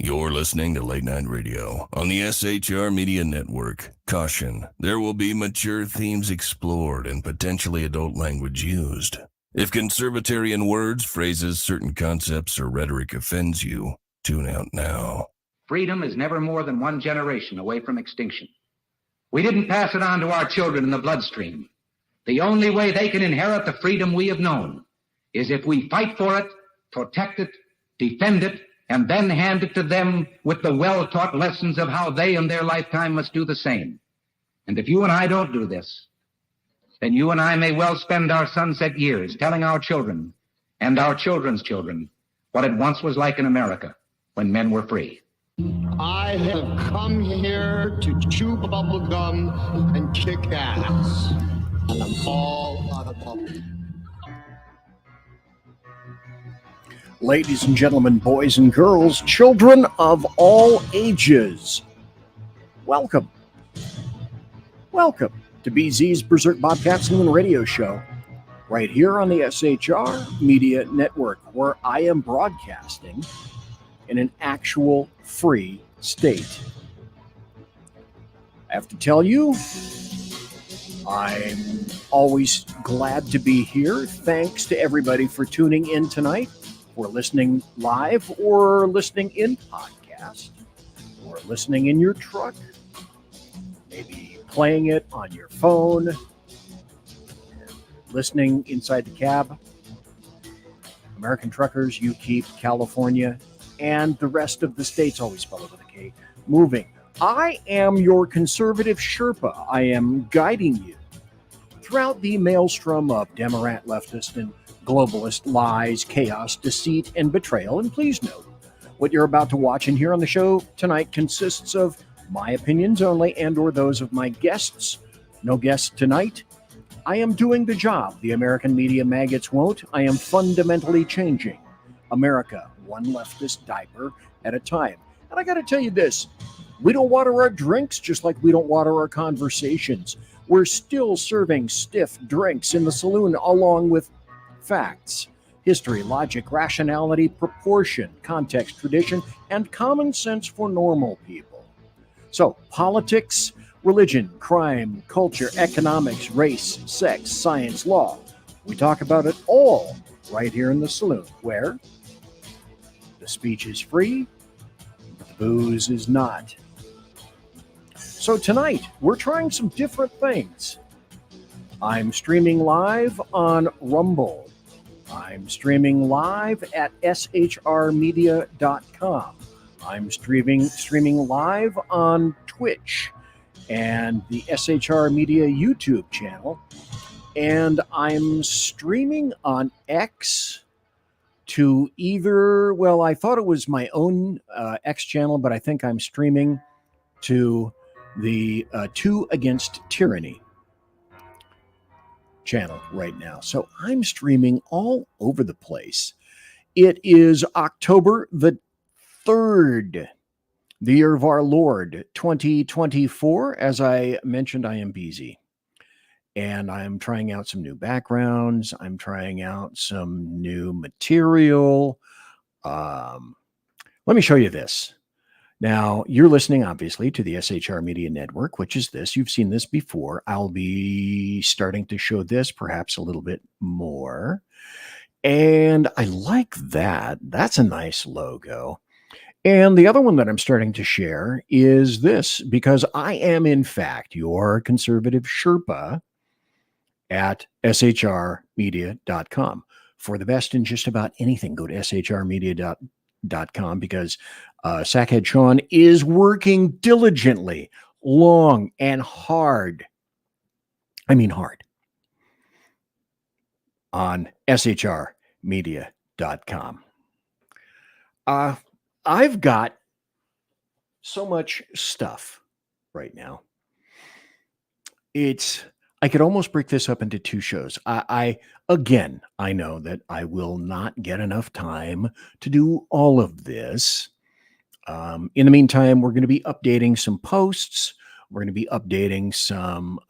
You're listening to Late Night Radio on the SHR Media Network. Caution, there will be mature themes explored and potentially adult language used. If conservatarian words, phrases, certain concepts, or rhetoric offends you, tune out now. Freedom is never more than one generation away from extinction. We didn't pass it on to our children in the bloodstream. The only way they can inherit the freedom we have known is if we fight for it, protect it, defend it, and then hand it to them with the well-taught lessons of how they in their lifetime must do the same. And if you and I don't do this, then you and I may well spend our sunset years telling our children and our children's children what it once was like in America when men were free. I have come here to chew bubble gum and kick ass. And I'm all out of bubble. Ladies and gentlemen, boys and girls, children of all ages, welcome. Welcome to BZ's Berserk Bobcat Saloon Radio Show, right here on the SHR Media Network, where I am broadcasting in an actual free state. I have to tell you, I'm always glad to be here. Thanks to everybody for tuning in tonight, or listening live, or listening in podcast, or listening in your truck, maybe playing it on your phone, listening inside the cab. American truckers, you keep California and the rest of the states, always spelled with a K, moving. I am your conservative Sherpa. I am guiding you throughout the maelstrom of Demorat, Leftist, and Globalist lies, chaos, deceit, and betrayal. And please note, what you're about to watch and hear on the show tonight consists of my opinions only and or those of my guests. No guests tonight. I am doing the job the American media maggots won't. I am fundamentally changing America, one leftist diaper at a time. And I got to tell you this, we don't water our drinks just like we don't water our conversations. We're still serving stiff drinks in the saloon along with facts, history, logic, rationality, proportion, context, tradition, and common sense for normal people. So, politics, religion, crime, culture, economics, race, sex, science, law. We talk about it all right here in the saloon, where the speech is free, but the booze is not. So tonight, we're trying some different things. I'm streaming live on Rumble. I'm streaming live at shrmedia.com. I'm streaming live on Twitch and the SHR Media YouTube channel. And I'm streaming on X to either, well, I thought it was my own X channel, but I think I'm streaming to the Two Against Tyranny channel right now. So I'm streaming all over the place. It is October the 3rd, the year of our Lord, 2024. As I mentioned, I am busy. And I'm trying out some new backgrounds. I'm trying out some new material. Let me show you this. Now, you're listening, obviously, to the SHR Media Network, which is this. You've seen this before. I'll be starting to show this, perhaps a little bit more. And I like that. That's a nice logo. And the other one that I'm starting to share is this, because I am, in fact, your conservative Sherpa at shrmedia.com. For the best in just about anything, go to shrmedia.com, because Sackhead Sean is working diligently, long and hard. I mean hard. On shrmedia.com. I've got so much stuff right now. I could almost break this up into two shows. I know that I will not get enough time to do all of this. In the meantime, we're going to be updating some posts. We're going to be updating some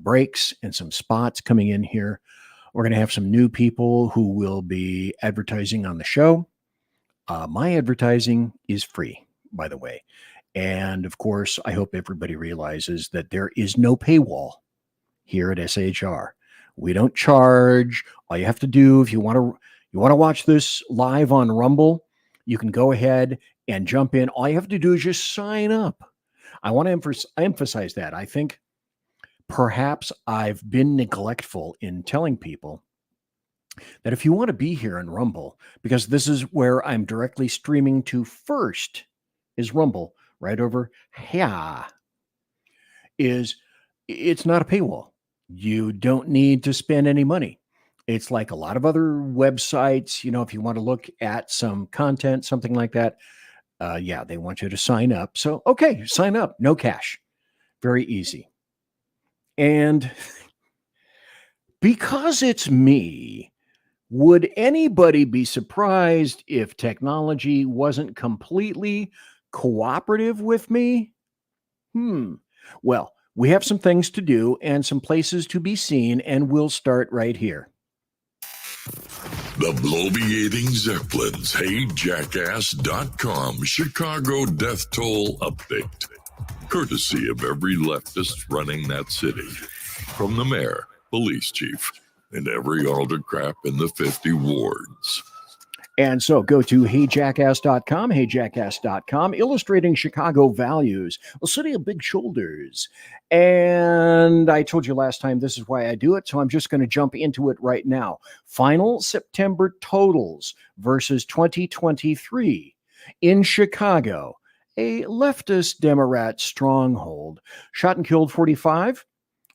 breaks and some spots coming in here. We're going to have some new people who will be advertising on the show. My advertising is free. by the way. And of course, I hope everybody realizes that there is no paywall here at SHR. We don't charge. All you have to do, if you want to watch this live on Rumble, you can go ahead and jump in. All you have to do is just sign up. I want to emphasize that. I think perhaps I've been neglectful in telling people that if you want to be here in Rumble, because this is where I'm directly streaming to first, is Rumble, right over here, it's not a paywall. You don't need to spend any money. It's like a lot of other websites, if you want to look at some content, something like that, they want you to sign up. So, okay, sign up, no cash. Very easy. And because it's me, would anybody be surprised if technology wasn't completely cooperative with me? Well, we have some things to do and some places to be seen, and we'll start right here. The bloviating Zeppelins, HeyJackass.com Chicago death toll update. Courtesy of every leftist running that city. From the mayor, police chief, and every alder crap in the 50 wards. And so go to HeyJackass.com, HeyJackass.com, illustrating Chicago values, a city of big shoulders. And I told you last time this is why I do it, so I'm just going to jump into it right now. Final September totals versus 2023 in Chicago, a leftist Demorat stronghold. Shot and killed 45.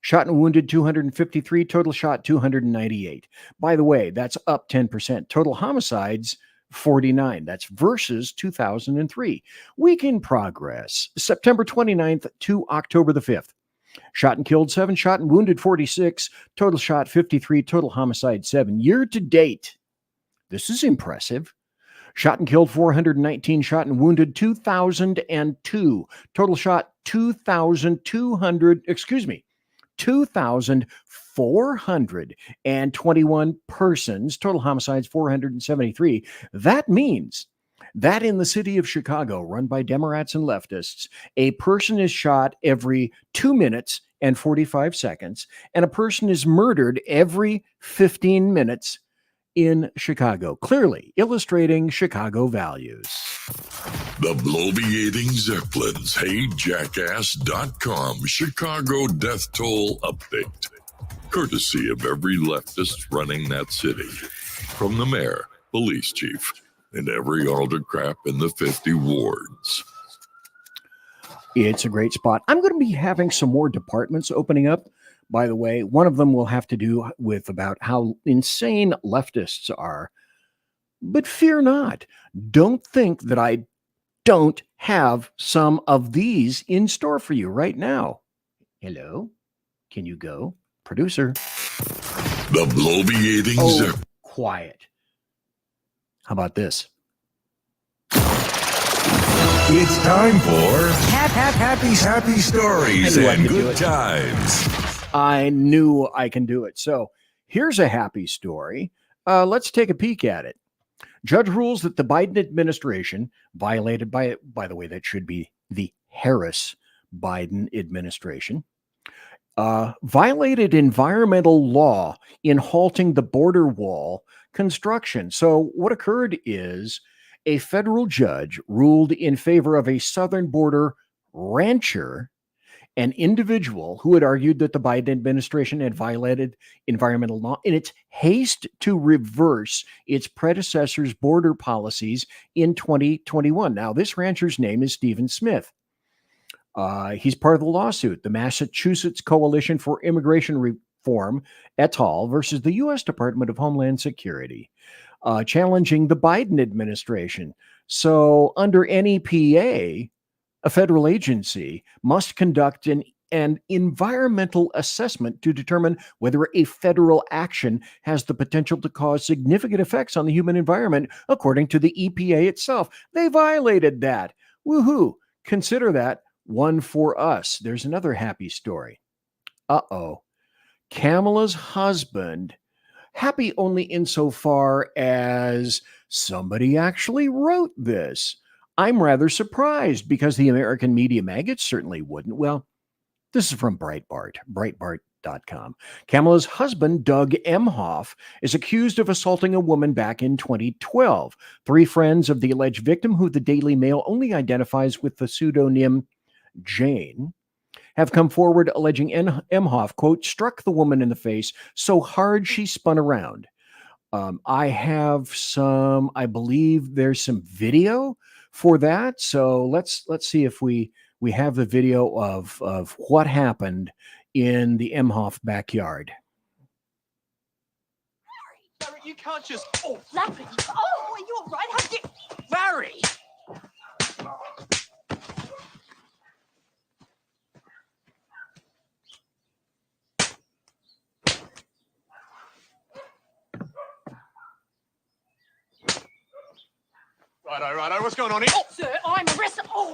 Shot and wounded 253, total shot 298. By the way, that's up 10%. Total homicides 49. That's versus 2003. Week in progress, September 29th to October the 5th. Shot and killed 7, shot and wounded 46, total shot 53, total homicide 7. Year to date, this is impressive. Shot and killed 419, shot and wounded 2,002, total shot 2,421 persons, total homicides 473. That means that in the city of Chicago, run by Demorats and leftists, a person is shot every 2 minutes and 45 seconds, and a person is murdered every 15 minutes in Chicago, clearly illustrating Chicago values. The bloviating Zeppelins, HeyJackass.com Chicago death toll update. Courtesy of every leftist running that city. From the mayor, police chief, and every alder crap in the 50 wards. It's a great spot. I'm going to be having some more departments opening up. By the way, one of them will have to do with about how insane leftists are. But fear not. Don't think that I don't have some of these in store for you right now. Hello? Can you go? Producer. The bloviating Quiet. How about this? It's time for happy stories and good times. I knew I can do it. So here's a happy story. Let's take a peek at it. Judge rules that the Biden administration violated by the way, that should be the Harris Biden administration, violated environmental law in halting the border wall construction. So what occurred is a federal judge ruled in favor of a southern border rancher, an individual who had argued that the Biden administration had violated environmental law in its haste to reverse its predecessor's border policies in 2021. Now, this rancher's name is Stephen Smith. He's part of the lawsuit, the Massachusetts Coalition for Immigration Reform et al. Versus the U.S. Department of Homeland Security, challenging the Biden administration. So under NEPA, a federal agency must conduct an environmental assessment to determine whether a federal action has the potential to cause significant effects on the human environment, according to the EPA itself. They violated that. Woohoo. Consider that one for us. There's another happy story. Kamala's husband, happy only insofar as somebody actually wrote this. I'm rather surprised because the American media maggots certainly wouldn't. Well, this is from Breitbart.com. Kamala's husband, Doug Emhoff, is accused of assaulting a woman back in 2012. 3 friends of the alleged victim, who the Daily Mail only identifies with the pseudonym Jane, have come forward alleging Emhoff, quote, struck the woman in the face so hard she spun around. I believe there's some video for that. So let's see if we have the video of what happened in the Emhoff backyard. Barry, you can't just... Oh, Larry! Oh, are you all right? How did... Barry! Righto. What's going on here? Oh, sir, I'm arrested. Oh.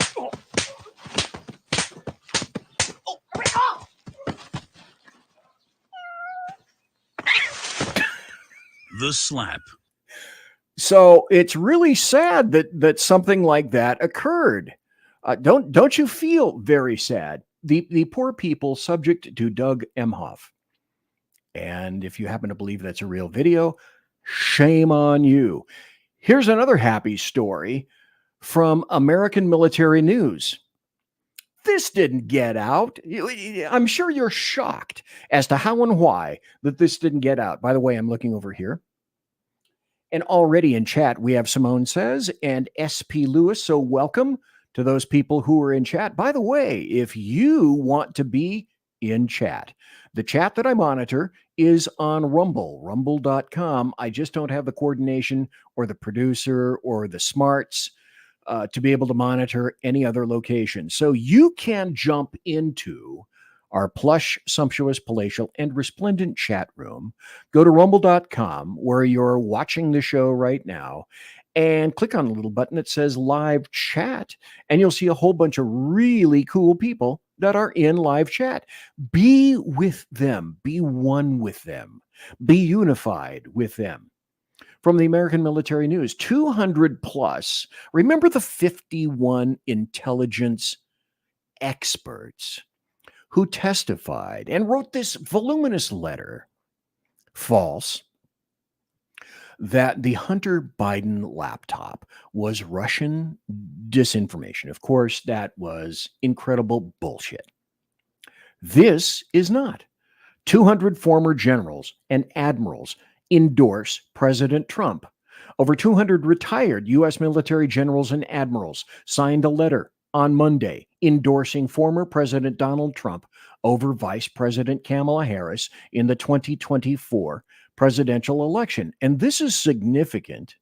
The slap. So it's really sad that something like that occurred. Don't you feel very sad? The poor people subject to Doug Emhoff. And if you happen to believe that's a real video, shame on you. Here's another happy story from American Military News. This didn't get out. I'm sure you're shocked as to how and why that this didn't get out. By the way, I'm looking over here. And already in chat, we have Simone Says and SP Lewis. So welcome to those people who are in chat. By the way, if you want to be in chat, the chat that I monitor is on Rumble, rumble.com. I just don't have the coordination or the producer or the smarts to be able to monitor any other location. So you can jump into our plush, sumptuous, palatial, and resplendent chat room. Go to rumble.com where you're watching the show right now and click on a little button that says live chat, and you'll see a whole bunch of really cool people that are in live chat. Be with them. Be one with them. Be unified with them. From the American Military News, 200 plus. Remember the 51 intelligence experts who testified and wrote this voluminous letter, false, that the Hunter Biden laptop was Russian disinformation. Of course, that was incredible bullshit. This is not. 200 former generals and admirals endorse President Trump. Over 200 retired U.S. military generals and admirals signed a letter on Monday endorsing former President Donald Trump over Vice President Kamala Harris in the 2024 presidential election. And this is significant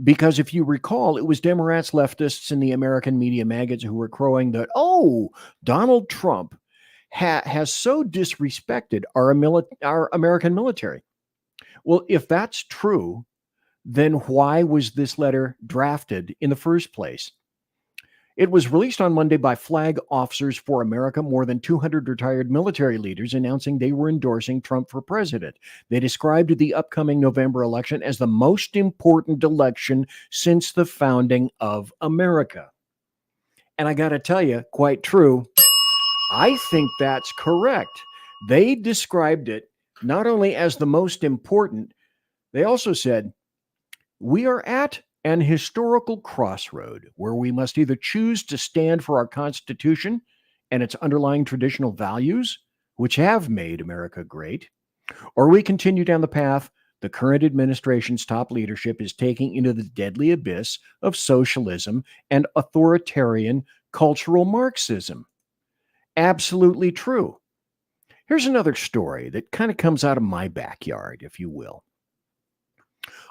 because if you recall, it was Demorats, leftists, and the American media maggots who were crowing that, oh, Donald Trump has so disrespected our American military. Well, if that's true, then why was this letter drafted in the first place? It was released on Monday by Flag Officers for America, more than 200 retired military leaders announcing they were endorsing Trump for president. They described the upcoming November election as the most important election since the founding of America. And I got to tell you, quite true, I think that's correct. They described it not only as the most important, they also said, we are at an historical crossroad where we must either choose to stand for our Constitution and its underlying traditional values, which have made America great, or we continue down the path the current administration's top leadership is taking into the deadly abyss of socialism and authoritarian cultural Marxism. Absolutely true. Here's another story that kind of comes out of my backyard, if you will.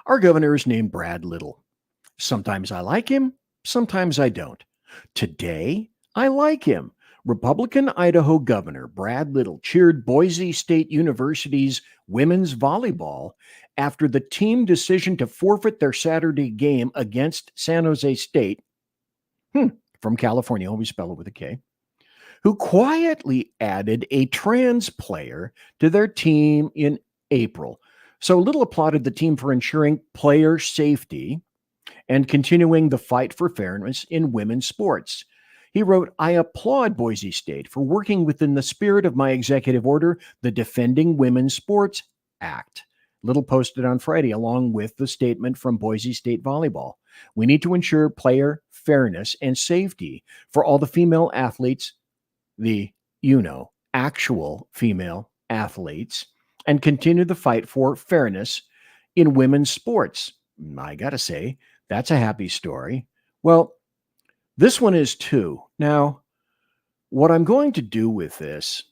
Our governor is named Brad Little. Sometimes I like him, sometimes I don't. Today, I like him. Republican Idaho Governor Brad Little cheered Boise State University's women's volleyball after the team decision to forfeit their Saturday game against San Jose State, from California, always spell it with a K, who quietly added a trans player to their team in April. So Little applauded the team for ensuring player safety and continuing the fight for fairness in women's sports. He wrote, I applaud Boise State for working within the spirit of my executive order, the Defending Women's Sports Act. Little posted on Friday, along with the statement from Boise State Volleyball. We need to ensure player fairness and safety for all the female athletes, actual female athletes, and continue the fight for fairness in women's sports. I got to say, that's a happy story. Well, this one is too. Now, what I'm going to do with this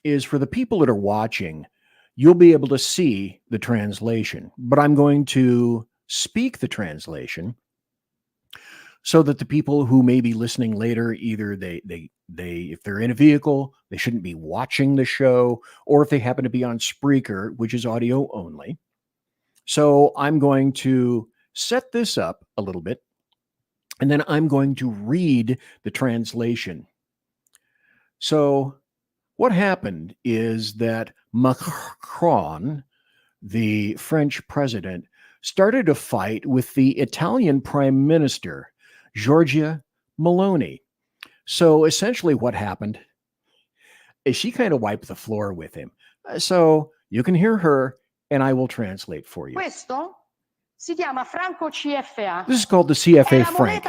is for the people that are watching, you'll be able to see the translation, but I'm going to speak the translation so that the people who may be listening later, either they if they're in a vehicle, they shouldn't be watching the show, or if they happen to be on Spreaker, which is audio only. So I'm going to set this up a little bit, and then I'm going to read the translation. So what happened is that Macron, the French president, started a fight with the Italian prime minister, Giorgia Meloni. So essentially what happened is she kind of wiped the floor with him. So you can hear her, and I will translate for you. Questo si chiama franco CFA. This is called the CFA franc.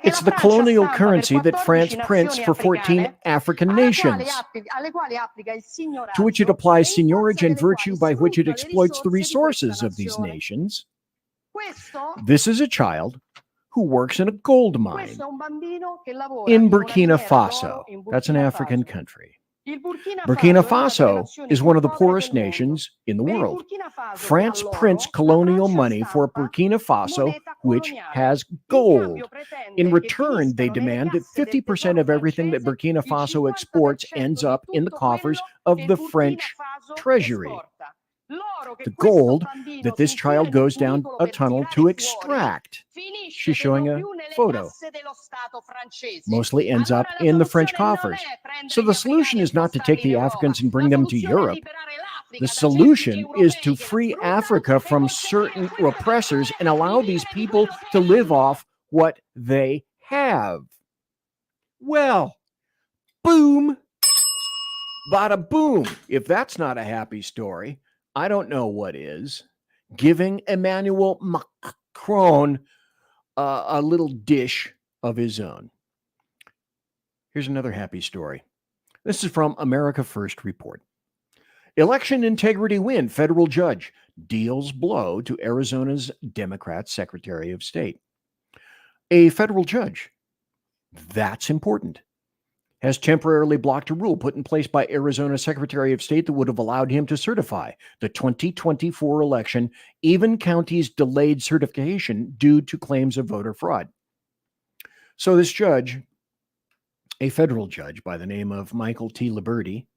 It's the colonial currency that France prints for 14 African nations, to which it applies seigniorage and virtue by which it exploits the resources of these nations. This is a child who works in a gold mine in Burkina Faso. That's an African country. Burkina Faso is one of the poorest nations in the world. France prints colonial money for Burkina Faso, which has gold. In return, they demand that 50% of everything that Burkina Faso exports ends up in the coffers of the French treasury. The gold that this child goes down a tunnel to extract, she's showing a photo, mostly ends up in the French coffers. So the solution is not to take the Africans and bring them to Europe. The solution is to free Africa from certain oppressors and allow these people to live off what they have. Well, boom, bada boom. If that's not a happy story, I don't know what is. Giving Emmanuel Macron a little dish of his own. Here's another happy story. This is from America First Report. Election integrity win. Federal judge deals blow to Arizona's Democrat Secretary of State. A federal judge, that's important, has temporarily blocked a rule put in place by Arizona Secretary of State that would have allowed him to certify the 2024 election, even counties delayed certification due to claims of voter fraud. So this judge, a federal judge by the name of Michael T. Liberty,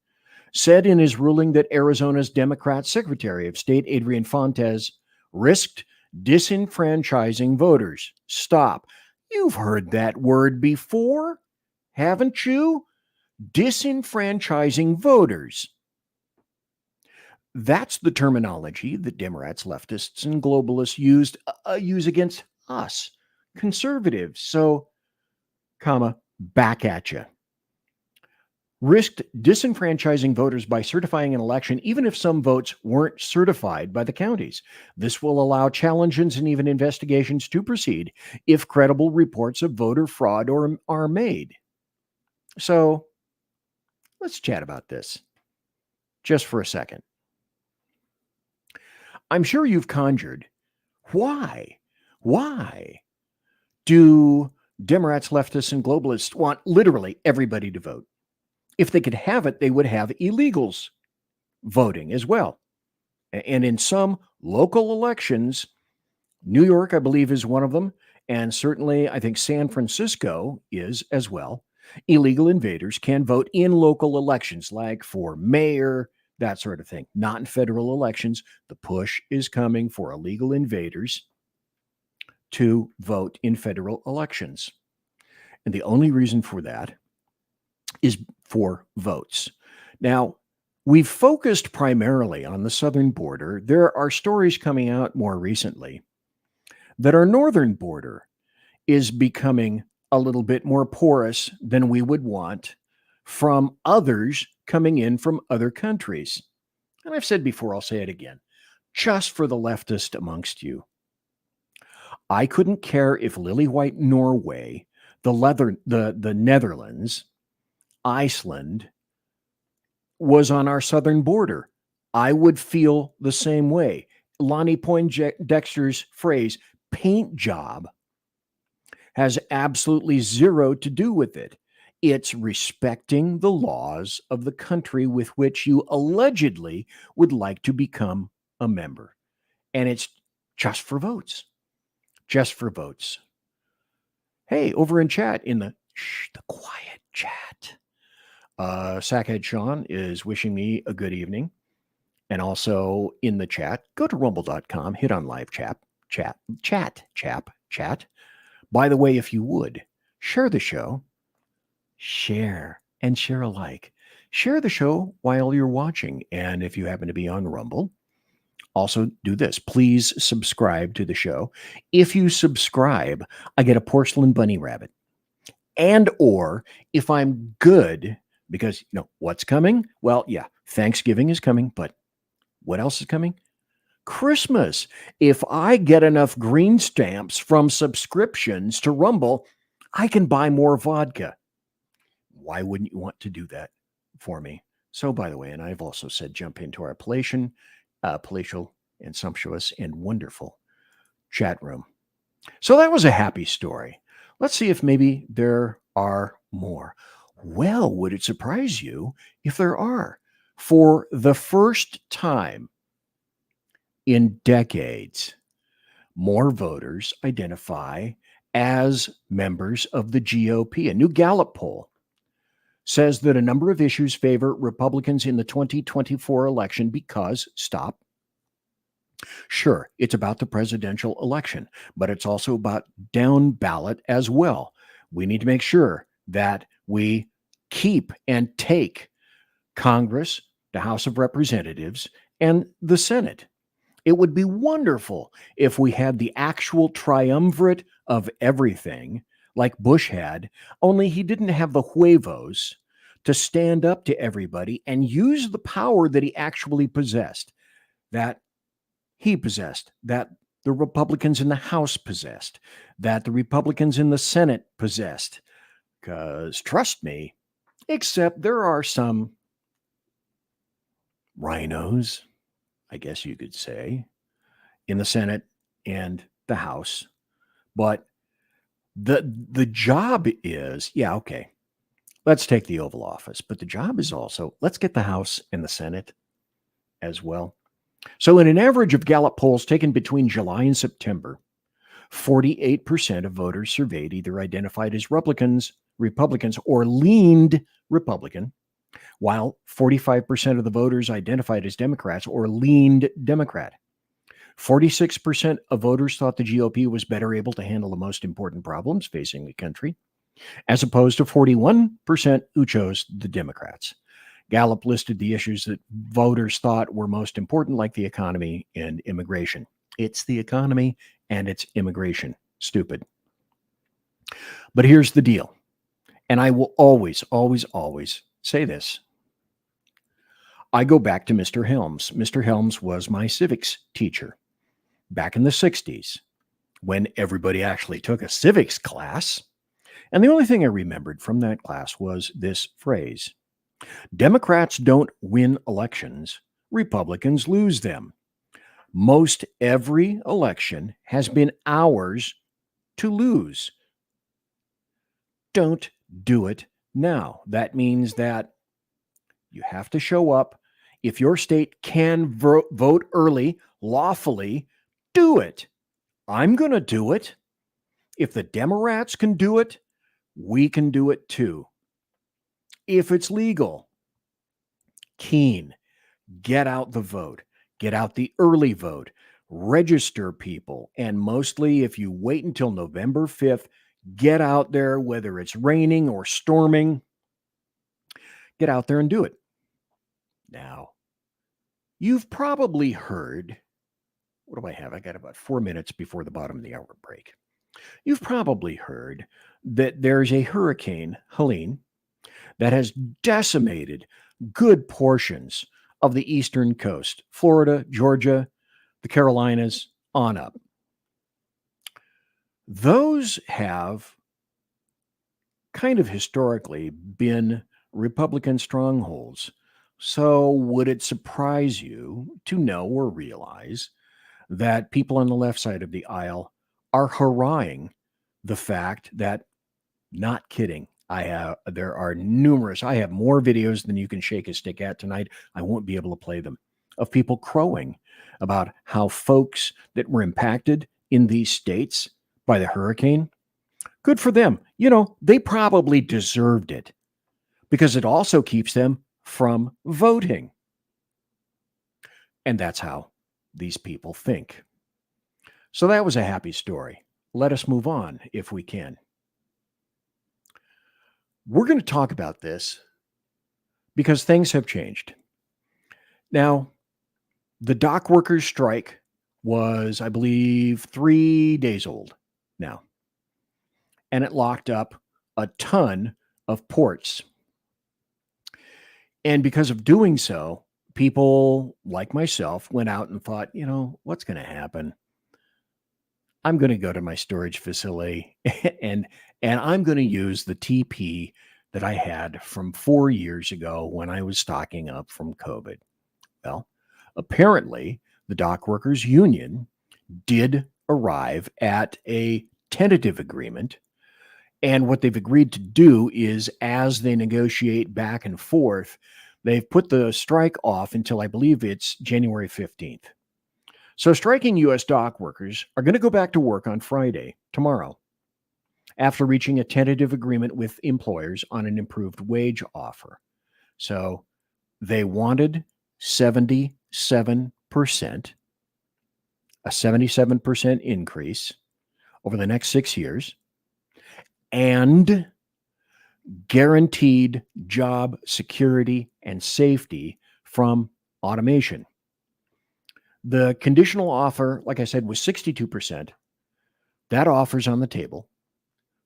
said in his ruling that Arizona's Democrat Secretary of State, Adrian Fontes, risked disenfranchising voters. Stop. You've heard that word before, haven't you? Disenfranchising voters. That's the terminology that Demorats, leftists, and globalists use against us, conservatives. So, back at you. Risked disenfranchising voters by certifying an election, even if some votes weren't certified by the counties. This will allow challenges and even investigations to proceed if credible reports of voter fraud are made. So let's chat about this just for a second. I'm sure you've conjured, why do Democrats, leftists, and globalists want literally everybody to vote? If they could have it, they would have illegals voting as well. And in some local elections, New York, I believe, is one of them, and certainly I think San Francisco is as well. Illegal invaders can vote in local elections, like for mayor, that sort of thing. Not in federal elections. The push is coming for illegal invaders to vote in federal elections. And the only reason for that is for votes. Now, we've focused primarily on the southern border. There are stories coming out more recently that our northern border is becoming a little bit more porous than we would want from others coming in from other countries. And I've said before, I'll say it again, just for the leftist amongst you. I couldn't care if lily white Norway, the Netherlands, Iceland was on our southern border. I would feel the same way. Lonnie Poindexter's phrase, paint job, has absolutely zero to do with it. It's respecting the laws of the country with which you allegedly would like to become a member. And it's just for votes. Just for votes. Hey, over in chat, in the quiet chat, Sackhead Sean is wishing me a good evening. And also in the chat, go to rumble.com, hit on live chat. By the way, if you would, share the show. Share and share alike. Share the show while you're watching. And if you happen to be on Rumble, also do this. Please subscribe to the show. If you subscribe, I get a porcelain bunny rabbit. And or if I'm good, because, what's coming? Well, yeah, Thanksgiving is coming, but what else is coming? Christmas. If I get enough green stamps from subscriptions to Rumble, I can buy more vodka. Why wouldn't you want to do that for me? So, by the way, and I've also said jump into our palatial and sumptuous and wonderful chat room. So that was a happy story. Let's see if maybe there are more. Well, would it surprise you if there are? For the first time in decades, more voters identify as members of the GOP. A new Gallup poll says that a number of issues favor Republicans in the 2024 election because, sure, it's about the presidential election, but it's also about down ballot as well. We need to make sure that we keep and take Congress, the House of Representatives, and the Senate. It would be wonderful if we had the actual triumvirate of everything like Bush had, only he didn't have the huevos to stand up to everybody and use the power that he actually possessed, that he possessed, that the Republicans in the House possessed, that the Republicans in the Senate possessed. Because trust me, except there are some rhinos, I guess you could say, in the Senate and the House. But the job is, let's take the Oval Office. But the job is also, let's get the House and the Senate as well. So in an average of Gallup polls taken between July and September, 48% of voters surveyed either identified as Republicans or leaned Republican, while 45% of the voters identified as Democrats or leaned Democrat. 46% of voters thought the GOP was better able to handle the most important problems facing the country, as opposed to 41% who chose the Democrats. Gallup listed the issues that voters thought were most important, like the economy and immigration. It's the economy and it's immigration. Stupid. But here's the deal. And I will always, always, always say this. I go back to Mr. Helms. Mr. Helms was my civics teacher back in the 60s when everybody actually took a civics class. And the only thing I remembered from that class was this phrase: Democrats don't win elections, Republicans lose them. Most every election has been ours to lose. Don't do it now. That means that you have to show up. If your state can vote early, lawfully, do it. I'm going to do it. If the Demorats can do it, we can do it too. If it's legal, get out the vote. Get out the early vote. Register people. And mostly, if you wait until November 5th, get out there, whether it's raining or storming. Get out there and do it. Now, you've probably heard what do I have? I got about 4 minutes before the bottom of the hour break. You've probably heard that there's a Hurricane Helene that has decimated good portions of the eastern coast, Florida, Georgia, the Carolinas, on up. Those have kind of historically been Republican strongholds. So would it surprise you to know or realize that people on the left side of the aisle are hurrahing the fact that, not kidding, there are numerous, I have more videos than you can shake a stick at tonight. I won't be able to play them, of people crowing about how folks that were impacted in these states by the hurricane, good for them. You know, they probably deserved it because it also keeps them from voting. And that's how these people think. So that was a happy story. Let us move on if we can. We're going to talk about this because things have changed. Now, the dock workers strike was, I believe, 3 days old now. And it locked up a ton of ports. And because of doing so, people like myself went out and thought, you know, what's going to happen? I'm going to go to my storage facility and I'm going to use the TP that I had from 4 years ago when I was stocking up from COVID. Well, apparently the dock workers union did arrive at a tentative agreement. And what they've agreed to do is, as they negotiate back and forth, they've put the strike off until I believe it's January 15th. So striking U.S. dock workers are going to go back to work on Friday, tomorrow, after reaching a tentative agreement with employers on an improved wage offer. So they wanted 77%, a 77% increase over the next 6 years, and guaranteed job security and safety from automation. The conditional offer, like I said, was 62%. That offer's on the table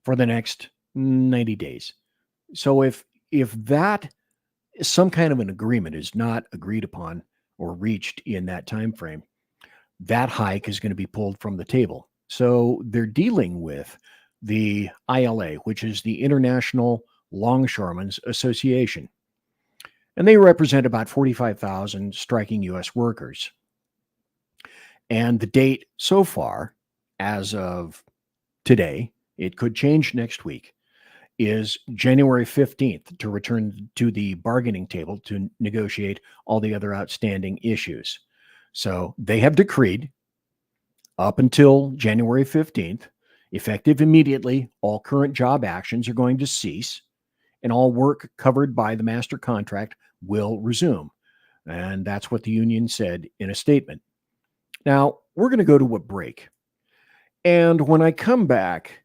for the next 90 days. So if that, some kind of an agreement is not agreed upon or reached in that time frame, that hike is going to be pulled from the table. So they're dealing with the ILA, which is the International Longshoremen's Association. And they represent about 45,000 striking U.S. workers. And the date so far, as of today, it could change next week, is January 15th to return to the bargaining table to negotiate all the other outstanding issues. So they have decreed up until January 15th, effective immediately, all current job actions are going to cease and all work covered by the master contract will resume. And that's what the union said in a statement. Now, we're going to go to a break. And when I come back,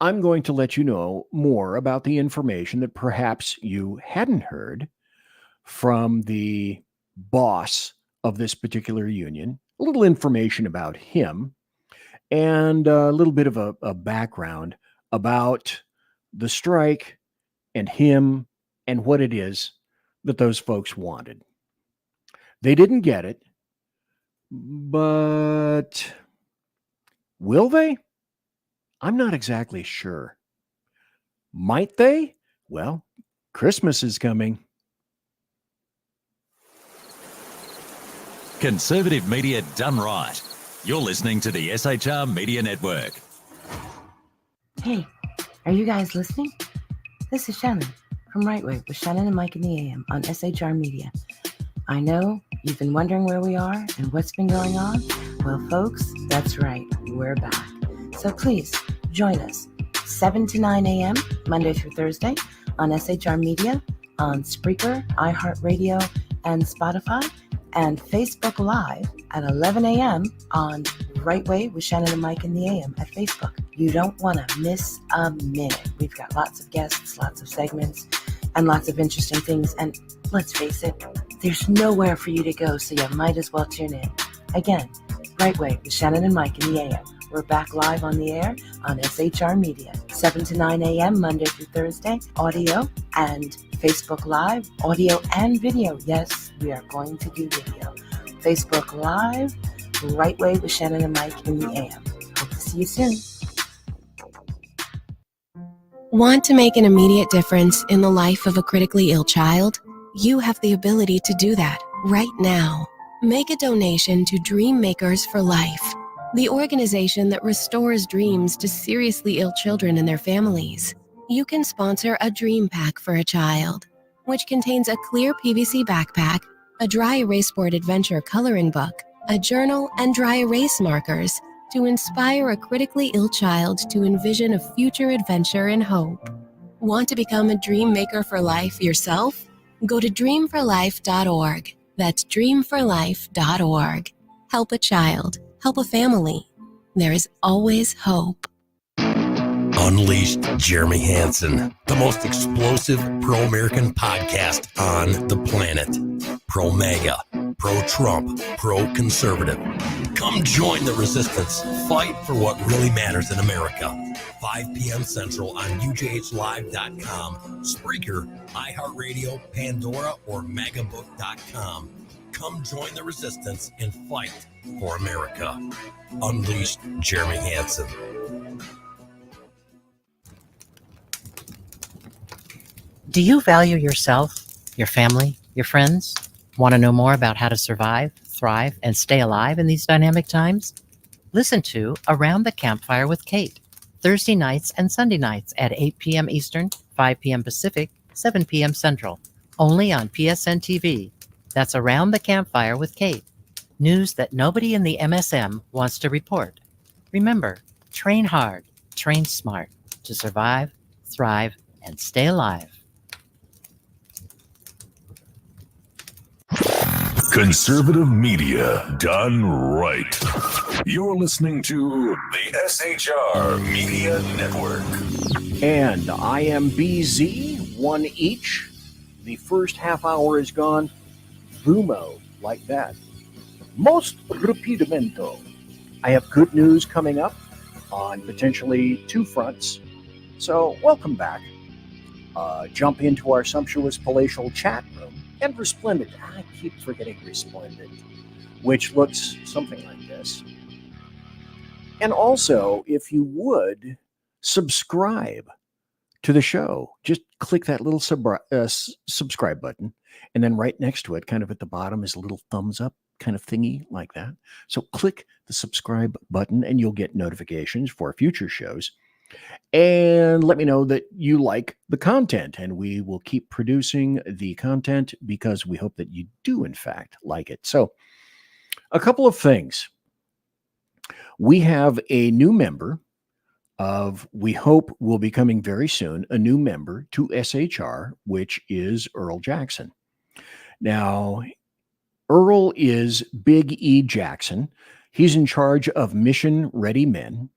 I'm going to let you know more about the information that perhaps you hadn't heard from the boss of this particular union, a little information about him, and a little bit of a background about the strike and him and what it is that those folks wanted. They didn't get it, but will they? I'm not exactly sure. Might they? Well, Christmas is coming. Conservative media done right. You're listening to the SHR Media Network. Hey, are you guys listening? This is Shannon from Right Way with Shannon and Mike in the AM on SHR Media. I know you've been wondering where we are and what's been going on. Well, folks, that's right. We're back. So please join us 7 to 9 a.m. Monday through Thursday on SHR Media, on Spreaker, iHeartRadio, and Spotify, and Facebook Live at 11 a.m. on Right Way with Shannon and Mike in the AM at Facebook. You don't want to miss a minute. We've got lots of guests, lots of segments, and lots of interesting things. And let's face it, there's nowhere for you to go, so you might as well tune in. Again, Right Way with Shannon and Mike in the AM. We're back live on the air on SHR Media, 7 to 9 a.m. Monday through Thursday, audio and Facebook Live, audio and video. Yes, we are going to do video. Facebook Live, Right Way with Shannon and Mike in the AM. Hope to see you soon. Want to make an immediate difference in the life of a critically ill child? You have the ability to do that right now. Make a donation to Dream Makers for Life, the organization that restores dreams to seriously ill children and their families. You can sponsor a dream pack for a child, which contains a clear PVC backpack, a dry erase board adventure coloring book, a journal, and dry erase markers to inspire a critically ill child to envision a future adventure and hope. Want to become a dream maker for life yourself? Go to dreamforlife.org. That's dreamforlife.org. Help a child. Help a family. There is always hope. Unleashed Jeremy Hansen, the most explosive pro-American podcast on the planet. Pro-MAGA, pro-Trump, pro-conservative. Come join the resistance. Fight for what really matters in America. 5 p.m. Central on UJHLive.com, Spreaker, iHeartRadio, Pandora, or MAGAbook.com. Come join the resistance and fight for America. Unleashed Jeremy Hansen. Do you value yourself, your family, your friends? Want to know more about how to survive, thrive, and stay alive in these dynamic times? Listen to Around the Campfire with Kate, Thursday nights and Sunday nights at 8 p.m. Eastern, 5 p.m. Pacific, 7 p.m. Central, only on PSN TV. That's Around the Campfire with Kate. News that nobody in the MSM wants to report. Remember, train hard, train smart to survive, thrive, and stay alive. Conservative media done right. You're listening to the SHR Media Network. And I am BZ, one each. The first half hour is gone. Vumo, like that. Most rapidamente. I have good news coming up on potentially two fronts. So welcome back. Jump into our sumptuous palatial chat room. And Resplendent, I keep forgetting Resplendent, which looks something like this. And also, if you would, subscribe to the show. Just click that little subscribe button, and then right next to it, kind of at the bottom, is a little thumbs up kind of thingy like that. So click the subscribe button, and you'll get notifications for future shows. And let me know that you like the content, and we will keep producing the content because we hope that you do, in fact, like it. So a couple of things. We have a new member we hope will be coming very soon, a new member to SHR, which is Earl Jackson. Now, Earl is Big E Jackson. He's in charge of Mission Ready Men.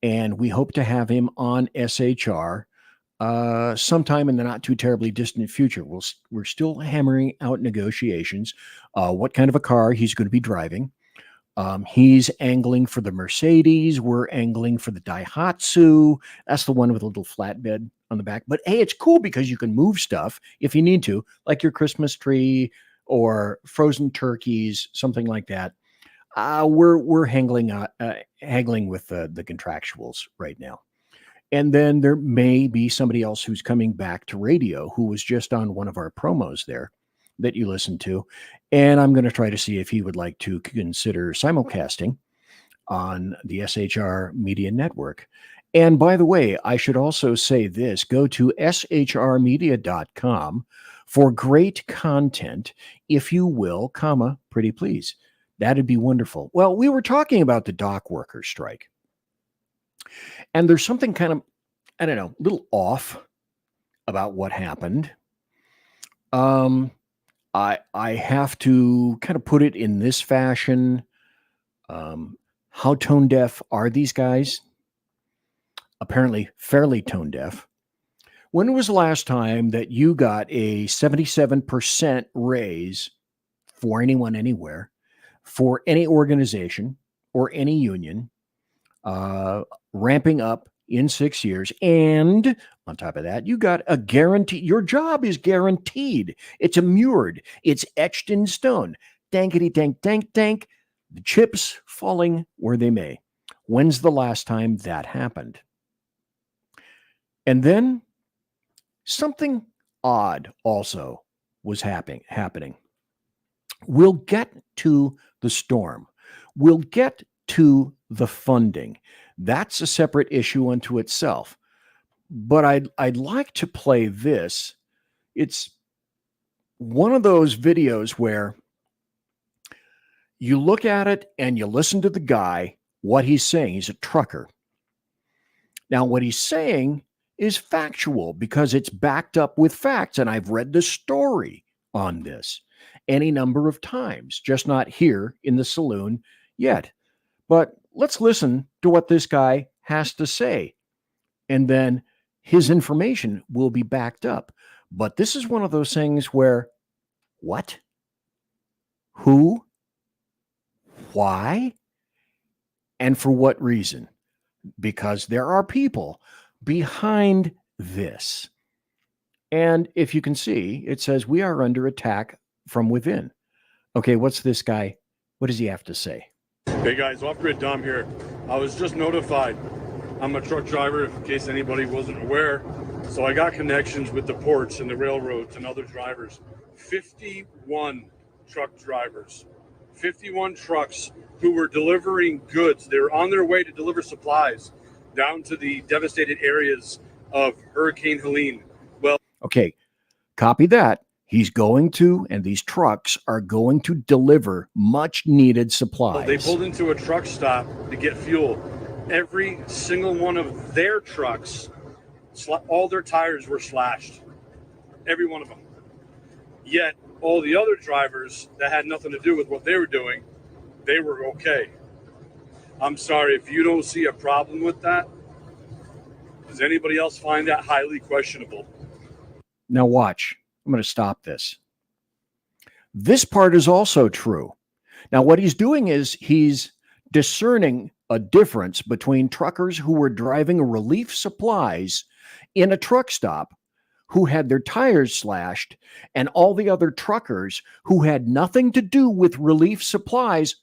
And we hope to have him on SHR sometime in the not too terribly distant future. We're still hammering out negotiations, what kind of a car he's going to be driving. He's angling for the Mercedes. We're angling for the Daihatsu. That's the one with a little flatbed on the back. But hey, it's cool because you can move stuff if you need to, like your Christmas tree or frozen turkeys, something like that. We're haggling with the contractuals right now. And then there may be somebody else who's coming back to radio who was just on one of our promos there that you listened to. And I'm going to try to see if he would like to consider simulcasting on the SHR Media Network. And by the way, I should also say this, go to shrmedia.com for great content, if you will, pretty please. That'd be wonderful. Well, we were talking about the dock worker strike. And there's something kind of, I don't know, a little off about what happened. I have to kind of put it in this fashion. How tone deaf are these guys? Apparently fairly tone deaf. When was the last time that you got a 77% raise for anyone, anywhere, for any organization, or any union, ramping up in 6 years. And on top of that, you got a guarantee. Your job is guaranteed. It's immured. It's etched in stone. Dankety dank, dank, dank. The chips falling where they may. When's the last time that happened? And then something odd also was happening. We'll get to the storm. We'll get to the funding. That's a separate issue unto itself. But I'd like to play this. It's one of those videos where you look at it and you listen to the guy, what he's saying. He's a trucker. Now, what he's saying is factual because it's backed up with facts. And I've read the story on this any number of times, just not here in the saloon yet. But let's listen to what this guy has to say. And then his information will be backed up. But this is one of those things where, what? Who? Why? And for what reason? Because there are people behind this. And if you can see, it says we are under attack from within. Okay, what's this guy? What does he have to say? Hey guys, off-grid Dom here. I was just notified. I'm a truck driver, in case anybody wasn't aware. So I got connections with the ports and the railroads and other drivers. 51 truck drivers. 51 trucks who were delivering goods. They were on their way to deliver supplies down to the devastated areas of Hurricane Helene. Well, okay, copy that. He's going to, and these trucks are going to deliver much needed supplies. They pulled into a truck stop to get fuel. Every single one of their trucks, all their tires were slashed. Every one of them. Yet, all the other drivers that had nothing to do with what they were doing, they were okay. I'm sorry, if you don't see a problem with that, does anybody else find that highly questionable? Now watch. I'm going to stop this. This part is also true. Now, what he's doing is he's discerning a difference between truckers who were driving relief supplies in a truck stop who had their tires slashed and all the other truckers who had nothing to do with relief supplies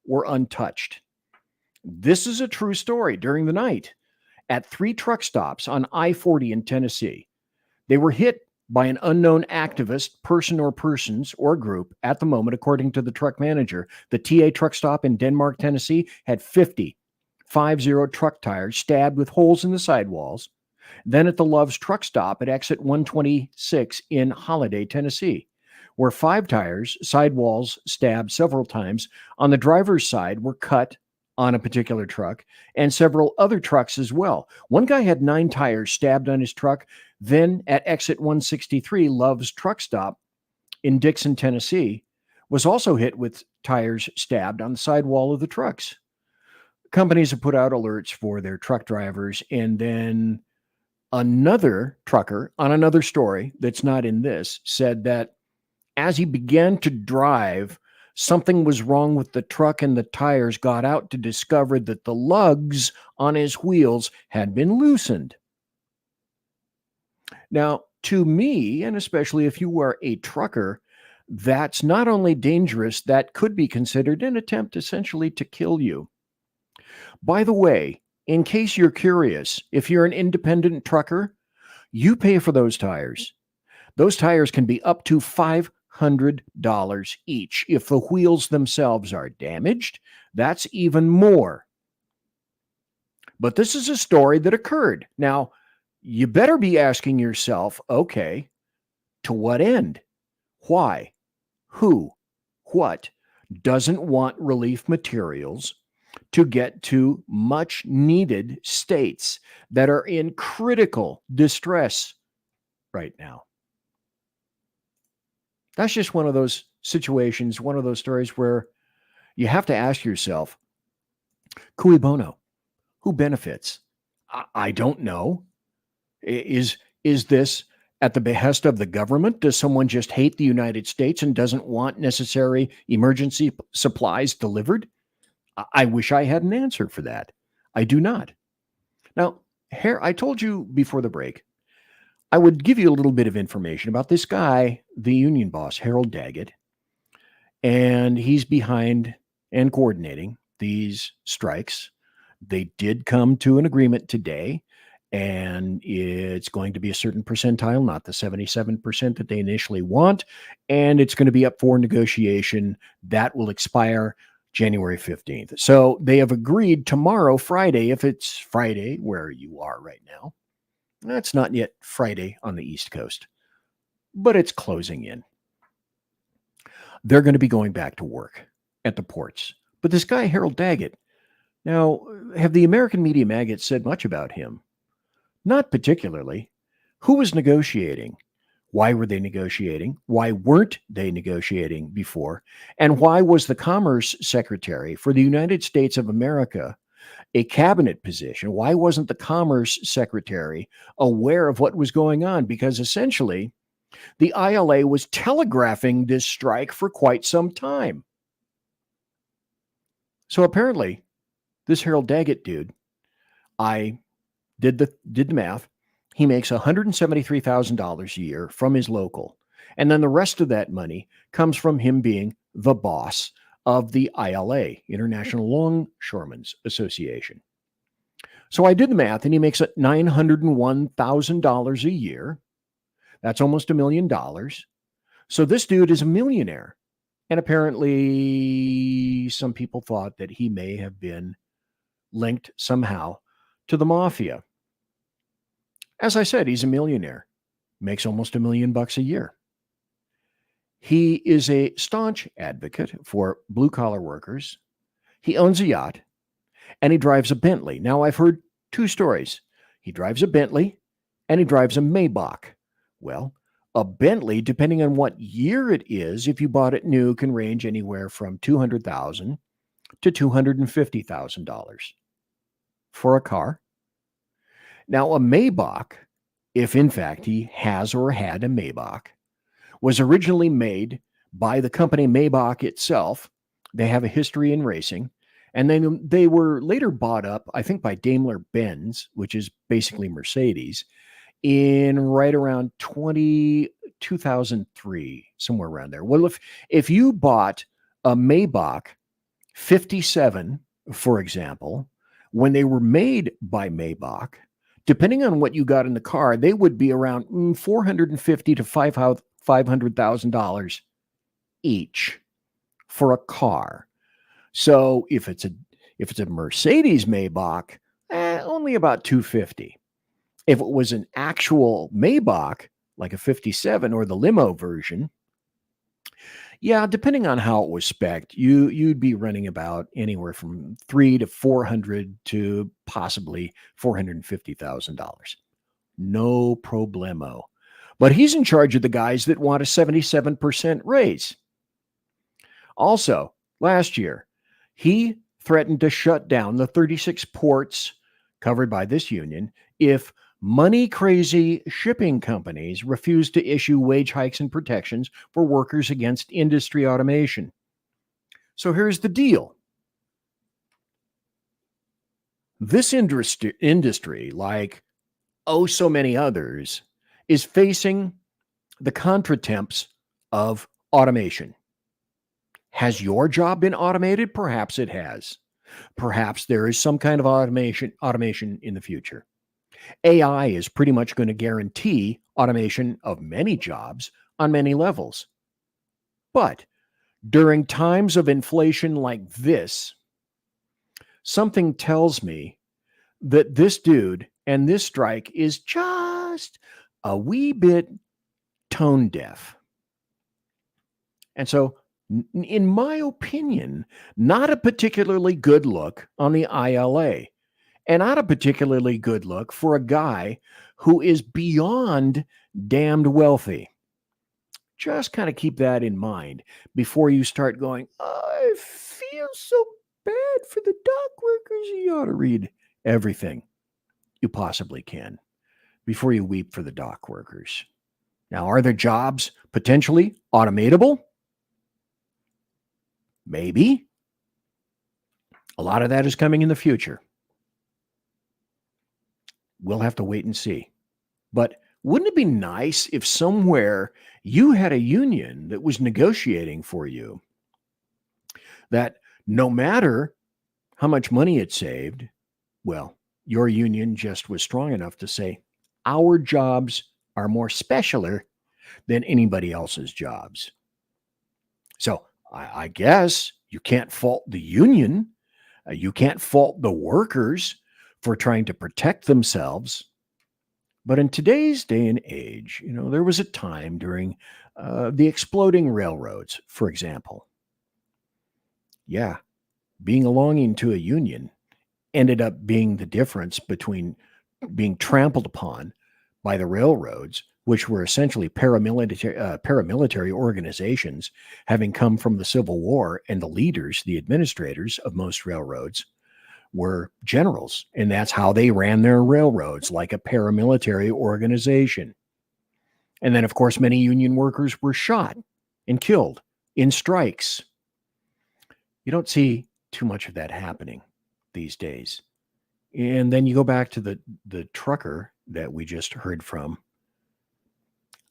were untouched. This is a true story. During the night at 3 truck stops on I-40 in Tennessee, they were hit by an unknown activist, person or persons or group at the moment, according to the truck manager. The TA truck stop in Denmark, Tennessee had 50 truck tires stabbed with holes in the sidewalls. Then at the Love's truck stop at exit 126 in Holiday, Tennessee, where 5 tires, sidewalls stabbed several times on the driver's side were cut on a particular truck, and several other trucks as well. One guy had 9 tires stabbed on his truck. Then at exit 163, Love's truck stop in Dixon, Tennessee, was also hit with tires stabbed on the sidewall of the trucks. Companies have put out alerts for their truck drivers. And then another trucker on another story that's not in this said that as he began to drive, something was wrong with the truck and the tires, got out to discover that the lugs on his wheels had been loosened. Now, to me, and especially if you are a trucker, that's not only dangerous, that could be considered an attempt essentially to kill you. By the way, in case you're curious, if you're an independent trucker, you pay for those tires. Those tires can be up to $500 each. If the wheels themselves are damaged, that's even more. But this is a story that occurred. Now, you better be asking yourself, okay, to what end? Why? Who? What doesn't want relief materials to get to much needed states that are in critical distress right now? That's just one of those situations, one of those stories where you have to ask yourself, cui bono? Who benefits? I don't know. Is this at the behest of the government? Does someone just hate the United States and doesn't want necessary emergency supplies delivered? I wish I had an answer for that. I do not. Now, I told you before the break, I would give you a little bit of information about this guy, the union boss, Harold Daggett, and he's behind and coordinating these strikes. They did come to an agreement today, and it's going to be a certain percentile, not the 77% that they initially want, and it's going to be up for negotiation. That will expire January 15th. So they have agreed tomorrow, Friday, if it's Friday where you are right now. That's not yet Friday on the East Coast, but it's closing in. They're going to be going back to work at the ports. But this guy, Harold Daggett, now, have the American media maggots said much about him? Not particularly. Who was negotiating? Why were they negotiating? Why weren't they negotiating before? And why was the Commerce Secretary for the United States of America a cabinet position? Why wasn't the Commerce Secretary aware of what was going on? Because essentially, the ILA was telegraphing this strike for quite some time. So apparently, this Harold Daggett dude, I did the math. He makes $173,000 a year from his local. And then the rest of that money comes from him being the boss of the ILA, International Longshoremen's Association. So I did the math, and he makes $901,000 a year. That's almost $1 million. So this dude is a millionaire. And apparently some people thought that he may have been linked somehow to the mafia. As I said, he's a millionaire, makes almost $1 million a year. He is a staunch advocate for blue-collar workers. He owns a yacht, and he drives a Bentley. Now, I've heard two stories. He drives a Bentley, and he drives a Maybach. Well, a Bentley, depending on what year it is, if you bought it new, can range anywhere from $200,000 to $250,000 for a car. Now, a Maybach, if in fact he has or had a Maybach, was originally made by the company Maybach itself. They have a history in racing, and then they were later bought up, I think, by Daimler-Benz, which is basically Mercedes, in right around 2003, somewhere around there. Well, if you bought a Maybach 57, for example, when they were made by Maybach, depending on what you got in the car, they would be around $450,000 to $500,000 each for a car. So if it's a Mercedes Maybach, only about $250,000. If it was an actual Maybach, like a 57 or the limo version, yeah, depending on how it was spec'd, you'd be running about anywhere from $300,000 to $400,000 to possibly $450,000. No problemo. But he's in charge of the guys that want a 77% raise. Also, last year, he threatened to shut down the 36 ports covered by this union if money-crazy shipping companies refused to issue wage hikes and protections for workers against industry automation. So here's the deal. This industry, like so many others, is facing the contra-temps of automation. Has your job been automated? Perhaps it has. Perhaps there is some kind of automation in the future. AI is pretty much going to guarantee automation of many jobs on many levels. But during times of inflation like this, something tells me that this dude and this strike is just a wee bit tone deaf. And so, in my opinion, not a particularly good look on the ILA. And not a particularly good look for a guy who is beyond damned wealthy. Just kind of keep that in mind before you start going, I feel so bad for the dock workers. You ought to read everything you possibly can before you weep for the dock workers. Now, are their jobs potentially automatable? Maybe. A lot of that is coming in the future. We'll have to wait and see. But wouldn't it be nice if somewhere you had a union that was negotiating for you, that no matter how much money it saved, well, your union just was strong enough to say, our jobs are more specialer than anybody else's jobs. So I guess you can't fault the union. You can't fault the workers for trying to protect themselves. But in today's day and age, there was a time during the exploding railroads, for example. Yeah, being belonging to a union ended up being the difference between being trampled upon by the railroads, which were essentially paramilitary organizations having come from the Civil War, and the leaders, the administrators of most railroads, were generals, and that's how they ran their railroads, like a paramilitary organization. And then, of course, many union workers were shot and killed in strikes. You don't see too much of that happening these days. And then you go back to the trucker that we just heard from.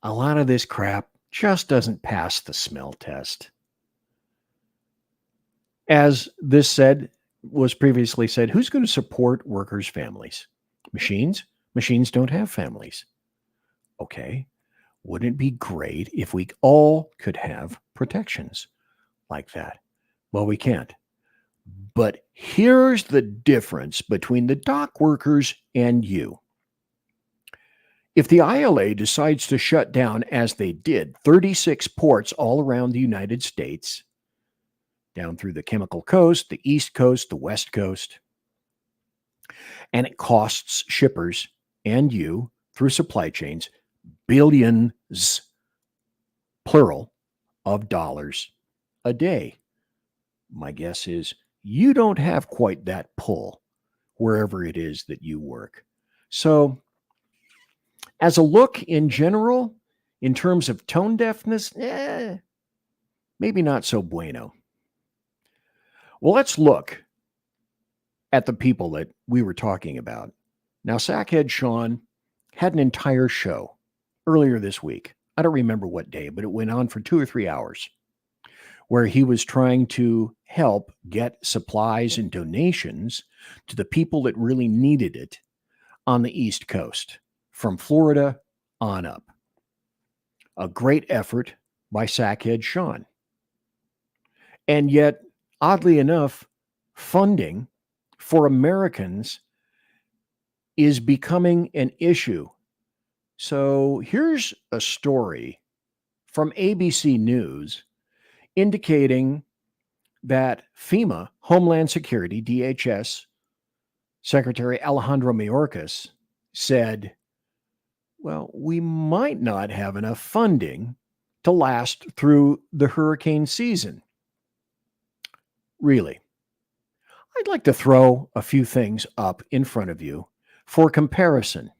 A lot of this crap just doesn't pass the smell test. As this was previously said, who's going to support workers' families? Machines? Machines don't have families. Okay. Wouldn't it be great if we all could have protections like that? Well, we can't. But here's the difference between the dock workers and you. If the ILA decides to shut down, as they did, 36 ports all around the United States, down through the Chemical Coast, the East Coast, the West Coast, and it costs shippers and you, through supply chains, billions, plural, of dollars a day. My guess is you don't have quite that pull wherever it is that you work. So, as a look in general, in terms of tone deafness, maybe not so bueno. Well, let's look at the people that we were talking about. Now, Sackhead Sean had an entire show earlier this week. I don't remember what day, but it went on for 2 or 3 hours, where he was trying to help get supplies and donations to the people that really needed it on the East Coast, from Florida on up. A great effort by Sackhead Sean. And yet, oddly enough, funding for Americans is becoming an issue. So here's a story from ABC News indicating that FEMA, Homeland Security, DHS, Secretary Alejandro Mayorkas said, well, we might not have enough funding to last through the hurricane season. Really. I'd like to throw a few things up in front of you for comparison.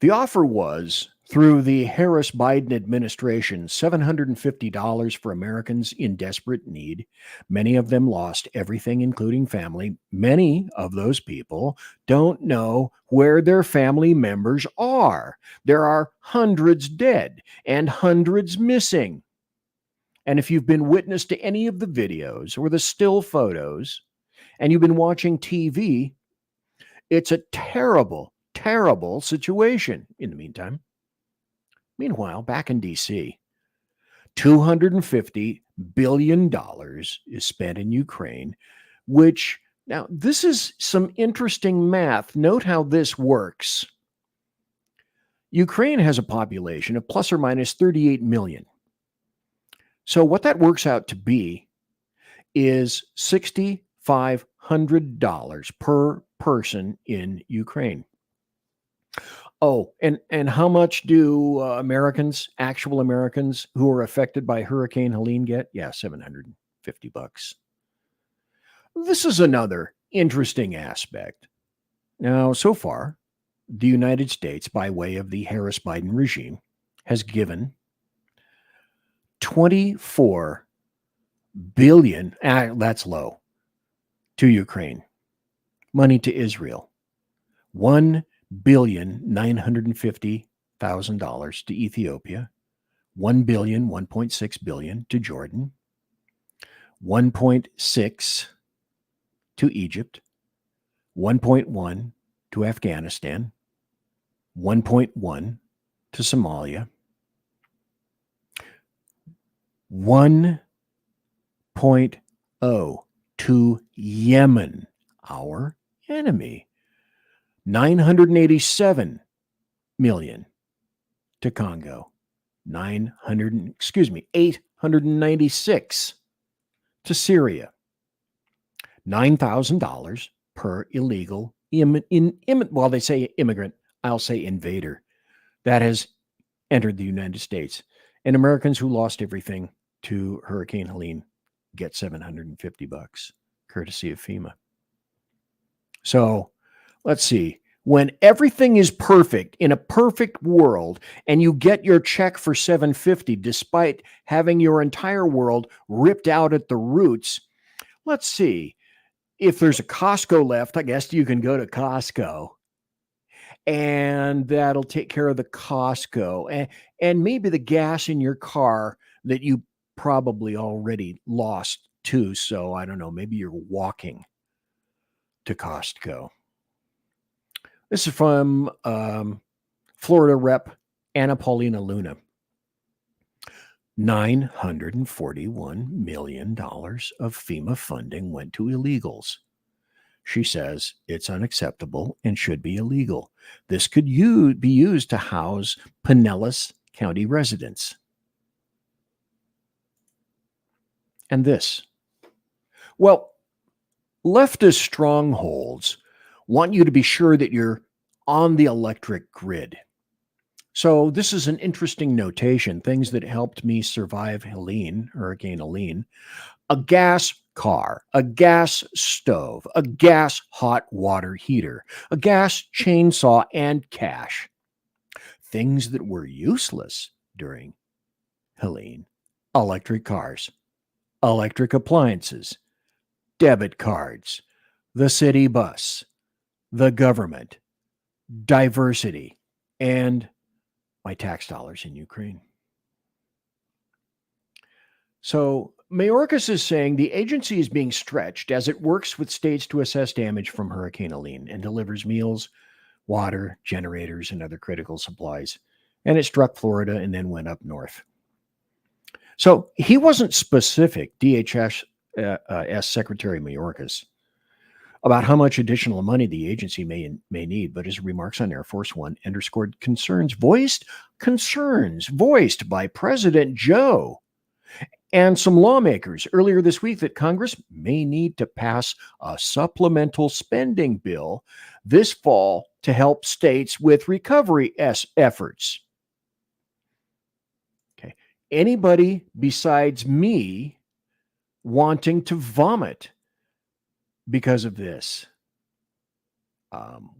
The offer was, through the Harris-Biden administration, $750 for Americans in desperate need. Many of them lost everything, including family. Many of those people don't know where their family members are. There are hundreds dead and hundreds missing. And if you've been witness to any of the videos or the still photos, and you've been watching TV, it's a terrible, terrible situation. In the meanwhile, back in D.C., $250 billion is spent in Ukraine, which, now, this is some interesting math. Note how this works. Ukraine has a population of plus or minus 38 million. So what that works out to be is $6,500 per person in Ukraine. Oh, and how much do actual Americans who are affected by Hurricane Helene get? Yeah, $750. This is another interesting aspect. Now, so far, the United States, by way of the Harris-Biden regime, has given 24 billion, that's low, to Ukraine. Money to Israel, $1,950,000 to Ethiopia, $1.6 billion to Jordan, 1.6 to Egypt, 1.1 to Afghanistan, 1.1 to Somalia, 1.0 to Yemen, our enemy, 987 million to Congo, 896 to Syria, $9,000 per illegal well, they say immigrant, I'll say invader, that has entered the United States. And Americans who lost everything to Hurricane Helene get $750, courtesy of FEMA. So let's see. When everything is perfect in a perfect world and you get your check for $750 despite having your entire world ripped out at the roots, let's see. If there's a Costco left, I guess you can go to Costco and that'll take care of the Costco and maybe the gas in your car that you probably already lost too. So I don't know, maybe you're walking to Costco. This is from Florida Rep. Anna Paulina Luna. $941 million of FEMA funding went to illegals. She says it's unacceptable and should be illegal. This could be used to house Pinellas County residents. And this. Well, leftist strongholds want you to be sure that you're on the electric grid. So this is an interesting notation, things that helped me survive Hurricane Helene. A gas car, a gas stove, a gas hot water heater, a gas chainsaw, and cash. Things that were useless during Helene. Electric cars, electric appliances, debit cards, the city bus, the government, diversity, and my tax dollars in Ukraine. So Mayorkas is saying the agency is being stretched as it works with states to assess damage from Hurricane Helene and delivers meals, water, generators, and other critical supplies. And it struck Florida and then went up north. So he wasn't specific, DHS Secretary Mayorkas, about how much additional money the agency may need, but his remarks on Air Force One underscored concerns voiced by President Joe and some lawmakers earlier this week that Congress may need to pass a supplemental spending bill this fall to help states with recovery efforts. Okay. Anybody besides me wanting to vomit because of this?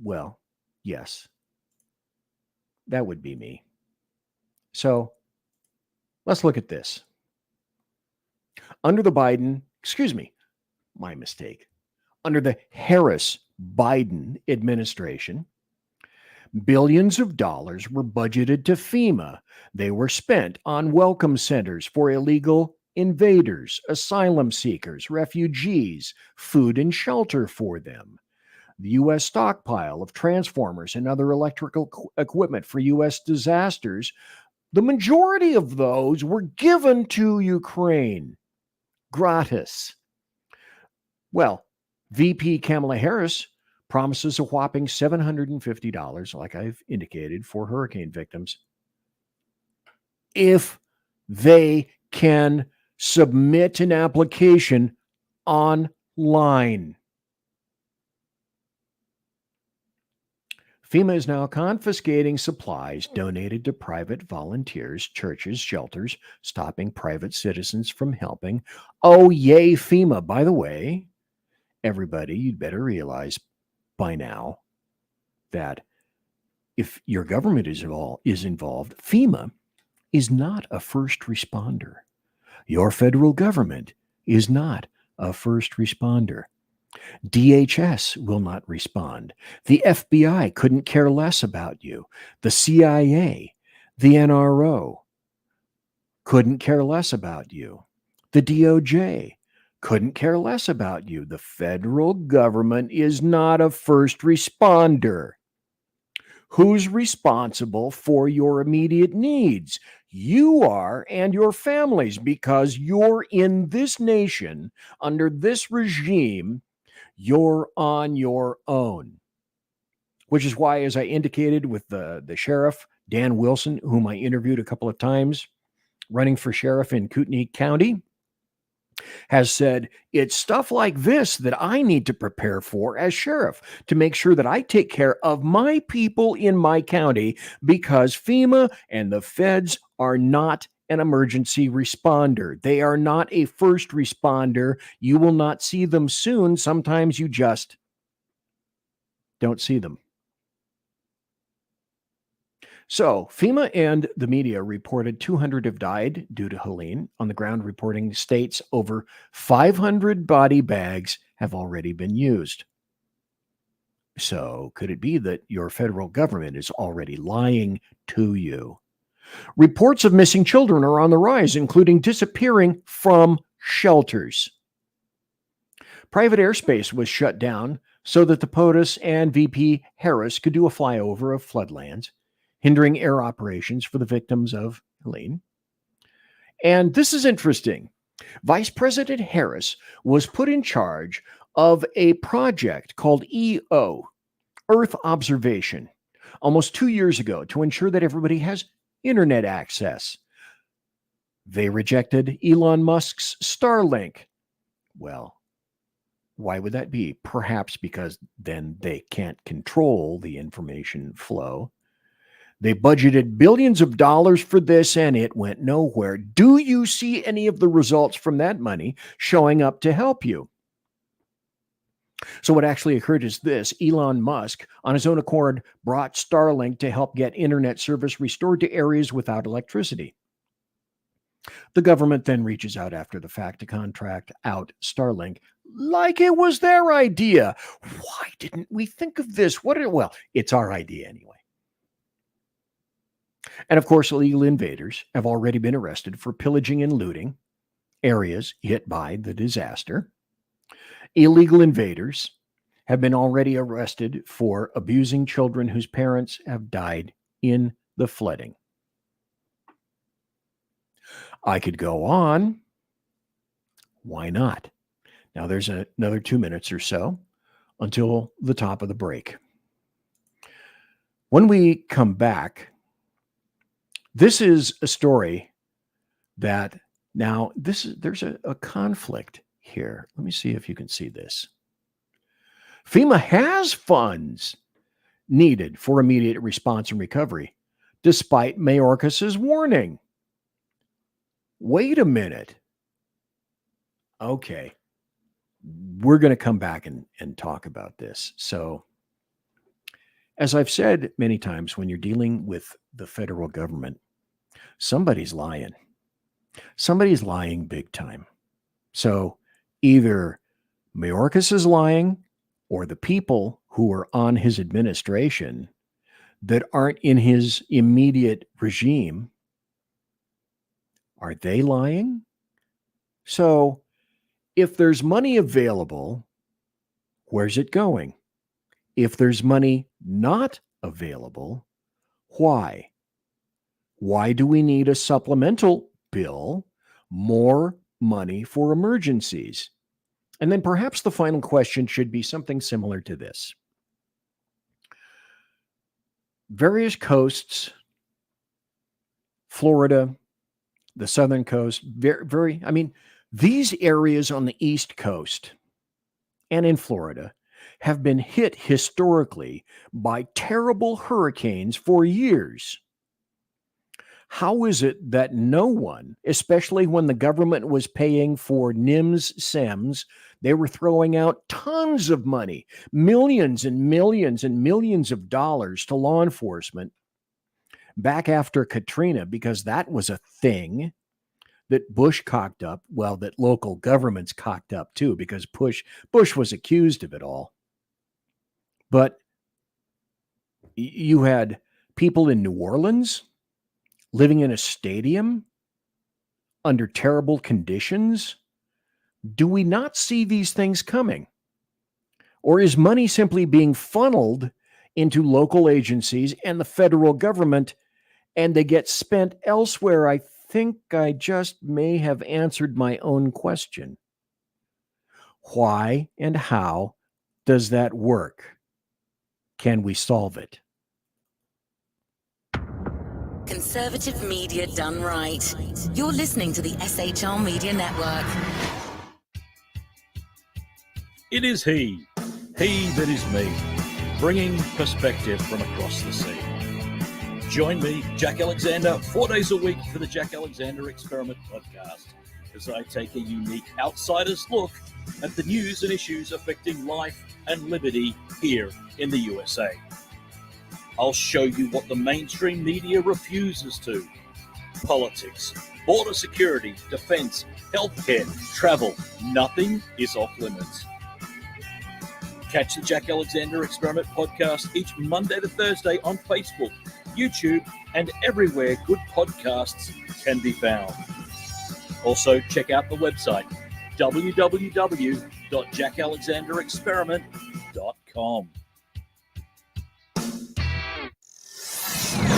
Well, yes, that would be me. So let's look at this. Under the Under the Harris-Biden administration, billions of dollars were budgeted to FEMA. They were spent on welcome centers for illegal invaders, asylum seekers, refugees, food and shelter for them. The U.S. stockpile of transformers and other electrical equipment for U.S. disasters, the majority of those were given to Ukraine gratis. Well, VP Kamala Harris promises a whopping $750, like I've indicated, for hurricane victims if they can submit an application online. FEMA is now confiscating supplies donated to private volunteers, churches, shelters, stopping private citizens from helping. Oh, yay, FEMA. By the way, everybody, you'd better realize by now that if your government is involved, FEMA is not a first responder. Your federal government is not a first responder. DHS will not respond. The FBI couldn't care less about you. The CIA, the NRO couldn't care less about you. The DOJ couldn't care less about you. The federal government is not a first responder. Who's responsible for your immediate needs? You are, and your families, because you're in this nation under this regime. You're on your own. Which is why, as I indicated with the sheriff, Dan Wilson, whom I interviewed a couple of times, running for sheriff in Kootenai County, has said, it's stuff like this that I need to prepare for as sheriff to make sure that I take care of my people in my county, because FEMA and the feds are not an emergency responder. They are not a first responder. You will not see them soon. Sometimes you just don't see them. So FEMA and the media reported 200 have died due to Helene. On the ground reporting states over 500 body bags have already been used. So could it be that your federal government is already lying to you? Reports of missing children are on the rise, including disappearing from shelters. Private airspace was shut down so that the POTUS and VP Harris could do a flyover of floodlands, hindering air operations for the victims of Helene. And this is interesting. Vice President Harris was put in charge of a project called EO, Earth Observation, almost 2 years ago to ensure that everybody has internet access. They rejected Elon Musk's Starlink. Well, why would that be? Perhaps because then they can't control the information flow. They budgeted billions of dollars for this, and it went nowhere. Do you see any of the results from that money showing up to help you? So what actually occurred is this. Elon Musk, on his own accord, brought Starlink to help get internet service restored to areas without electricity. The government then reaches out after the fact to contract out Starlink like it was their idea. Why didn't we think of this? Well, it's our idea anyway. And of course, illegal invaders have already been arrested for pillaging and looting areas hit by the disaster. Illegal invaders have been already arrested for abusing children whose parents have died in the flooding. I could go on. Why not? Now there's another 2 minutes or so until the top of the break. When we come back, this is a story that now there's a conflict here. Let me see if you can see this. FEMA has funds needed for immediate response and recovery, despite Mayorkas's warning. Wait a minute. Okay. We're going to come back and talk about this. So, as I've said many times, when you're dealing with the federal government, somebody's lying. Somebody's lying big time. So either Mayorkas is lying, or the people who are on his administration that aren't in his immediate regime, are they lying? So if there's money available, where's it going? If there's money not available, why? Why do we need a supplemental bill, more money for emergencies? And then perhaps the final question should be something similar to this. Various coasts, Florida, the southern coast, these areas on the East Coast and in Florida have been hit historically by terrible hurricanes for years. How is it that no one, especially when the government was paying for NIMS, SEMS, they were throwing out tons of money, millions and millions and millions of dollars to law enforcement back after Katrina, because that was a thing. that Bush cocked up, well, that local governments cocked up too, because Bush was accused of it all. But you had people in New Orleans living in a stadium under terrible conditions. Do we not see these things coming? Or is money simply being funneled into local agencies and the federal government, and they get spent elsewhere? I think I just may have answered my own question. Why and how does that work? Can we solve it? Conservative media done right. You're listening to the SHR Media Network. It is he that is me, bringing perspective from across the sea. Join me, Jack Alexander, 4 days a week for the Jack Alexander Experiment podcast, as I take a unique outsider's look at the news and issues affecting life and liberty here in the USA. I'll show you what the mainstream media refuses to. Politics, border security, defense, healthcare, travel, nothing is off limits. Catch the Jack Alexander Experiment podcast each Monday to Thursday on Facebook, YouTube, and everywhere good podcasts can be found. Also, check out the website, www.jackalexanderexperiment.com.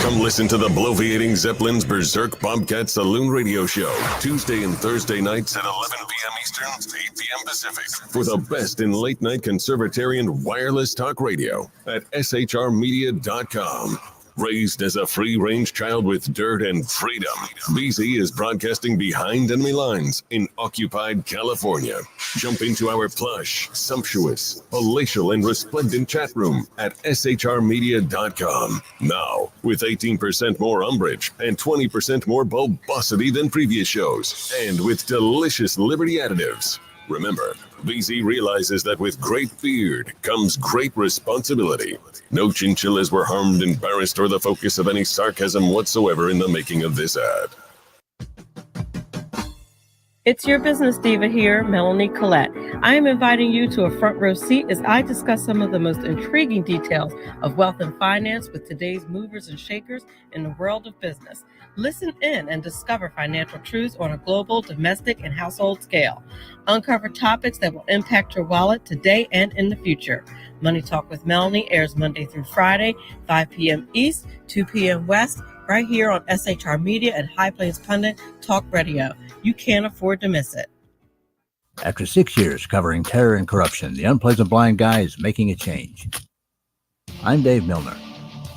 Come listen to the bloviating Zeppelin's Berserk Bobcat Saloon Radio Show, Tuesday and Thursday nights at 11 p.m. Eastern, 8 p.m. Pacific, for the best in late-night conservatarian wireless talk radio at shrmedia.com. Raised as a free-range child with dirt and freedom, BZ is broadcasting behind enemy lines in occupied California. Jump into our plush, sumptuous, palatial, and resplendent chat room at shrmedia.com. Now, with 18% more umbrage and 20% more bulbosity than previous shows, and with delicious Liberty additives. Remember, BZ realizes that with great beard comes great responsibility. No chinchillas were harmed, embarrassed, or the focus of any sarcasm whatsoever in the making of this ad. It's your business diva here, Melanie Collette. I am inviting you to a front row seat as I discuss some of the most intriguing details of wealth and finance with today's movers and shakers in the world of business. Listen in and discover financial truths on a global, domestic, and household scale. Uncover topics that will impact your wallet today and in the future. Money Talk with Melanie airs Monday through Friday, 5 p.m. East, 2 p.m. West, right here on SHR Media and High Plains Pundit Talk Radio. You can't afford to miss it. After 6 years covering terror and corruption, the Unpleasant Blind Guy is making a change. I'm Dave Milner.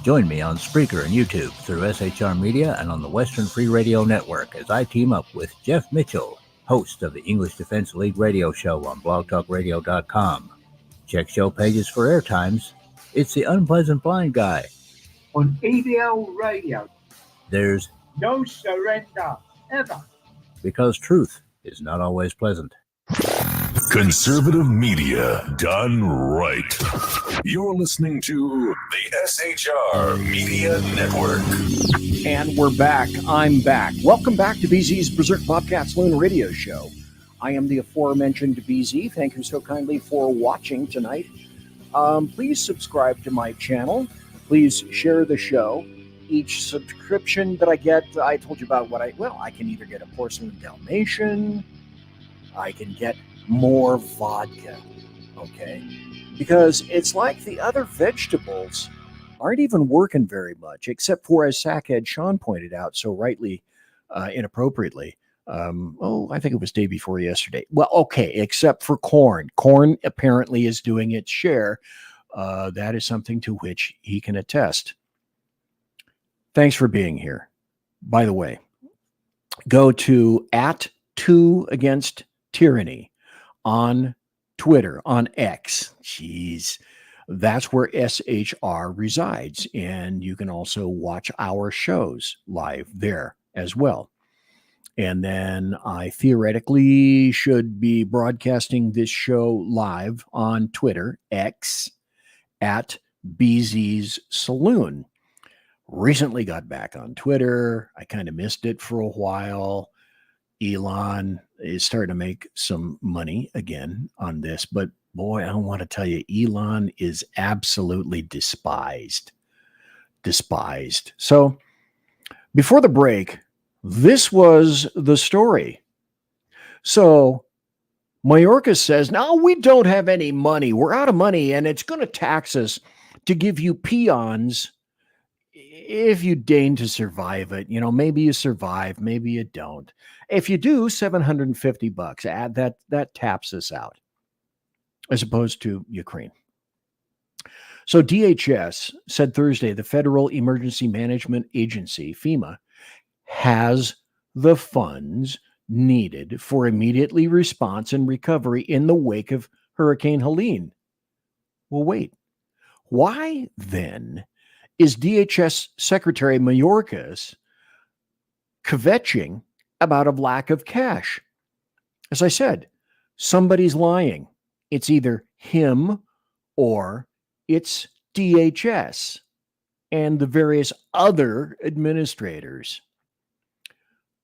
Join me on Spreaker and YouTube through SHR Media and on the Western Free Radio Network as I team up with Jeff Mitchell, host of the English Defense League radio show on blogtalkradio.com. Check show pages for airtimes. It's the Unpleasant Blind Guy. On EBL Radio. There's no surrender, ever. Because truth is not always pleasant. Conservative media done right. You're listening to the SHR Media Network. And we're back. I'm back. Welcome back to BZ's Berserk Bobcat Saloon Radio Show. I am the aforementioned BZ. Thank you so kindly for watching tonight. Please subscribe to my channel. Please share the show. Each subscription that I get, I told you about I can either get a porcelain Dalmatian, I can get more vodka, okay? Because it's like the other vegetables aren't even working very much, except for, as Sackhead Sean pointed out so rightly, inappropriately, I think it was day before yesterday. Well, okay, except for corn. Corn apparently is doing its share. That is something to which he can attest. Thanks for being here. By the way, go to @2againsttyranny on Twitter, on X. Jeez. That's where SHR resides. And you can also watch our shows live there as well. And then I theoretically should be broadcasting this show live on Twitter, X, @BZ's Saloon. Recently got back on Twitter. I kind of missed it for a while. Elon is starting to make some money again on this, but boy, I want to tell you, Elon is absolutely despised. So before the break, this was the story. So Mayorkas says, no, we don't have any money. We're out of money, and it's going to tax us to give you peons if you deign to survive it. Maybe you survive, maybe you don't. If you do, $750. That taps us out, as opposed to Ukraine. So DHS said Thursday the Federal Emergency Management Agency, FEMA, has the funds needed for immediately response and recovery in the wake of Hurricane Helene. Well, wait. Why then is DHS Secretary Mayorkas kvetching about a lack of cash? As I said, somebody's lying. It's either him or it's DHS and the various other administrators.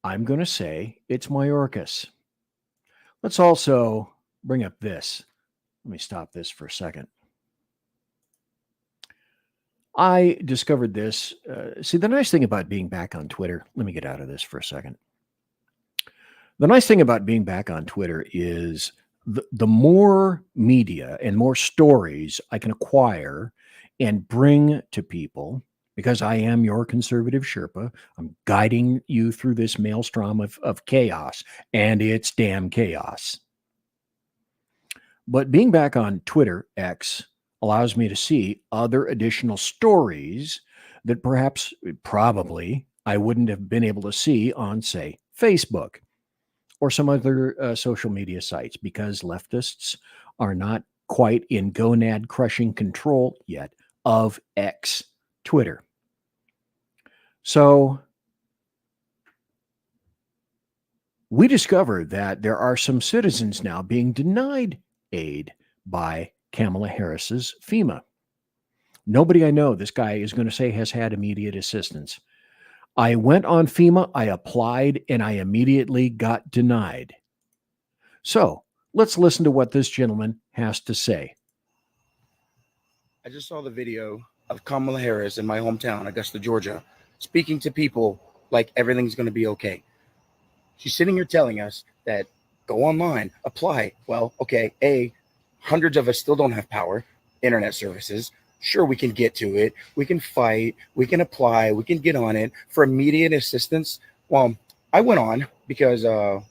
I'm going to say it's Mayorkas. Let's also bring up this. Let me stop this for a second. I discovered this. See, the nice thing about being back on Twitter, let me get out of this for a second. The nice thing about being back on Twitter is the more media and more stories I can acquire and bring to people, because I am your conservative Sherpa. I'm guiding you through this maelstrom of chaos, and it's damn chaos. But being back on Twitter, X, allows me to see other additional stories that probably, I wouldn't have been able to see on, say, Facebook or some other social media sites, because leftists are not quite in gonad-crushing control yet of X, Twitter. So we discovered that there are some citizens now being denied aid by Kamala Harris's FEMA. Nobody I know, this guy is going to say, has had immediate assistance. I went on FEMA, I applied, and I immediately got denied. So let's listen to what this gentleman has to say. I just saw the video of Kamala Harris in my hometown, Augusta, Georgia, speaking to people like everything's going to be okay. She's sitting here telling us that go online, apply. Well, okay, hundreds of us still don't have power, internet services. Sure, we can get to it. We can fight. We can apply. We can get on it for immediate assistance. Well, I went on because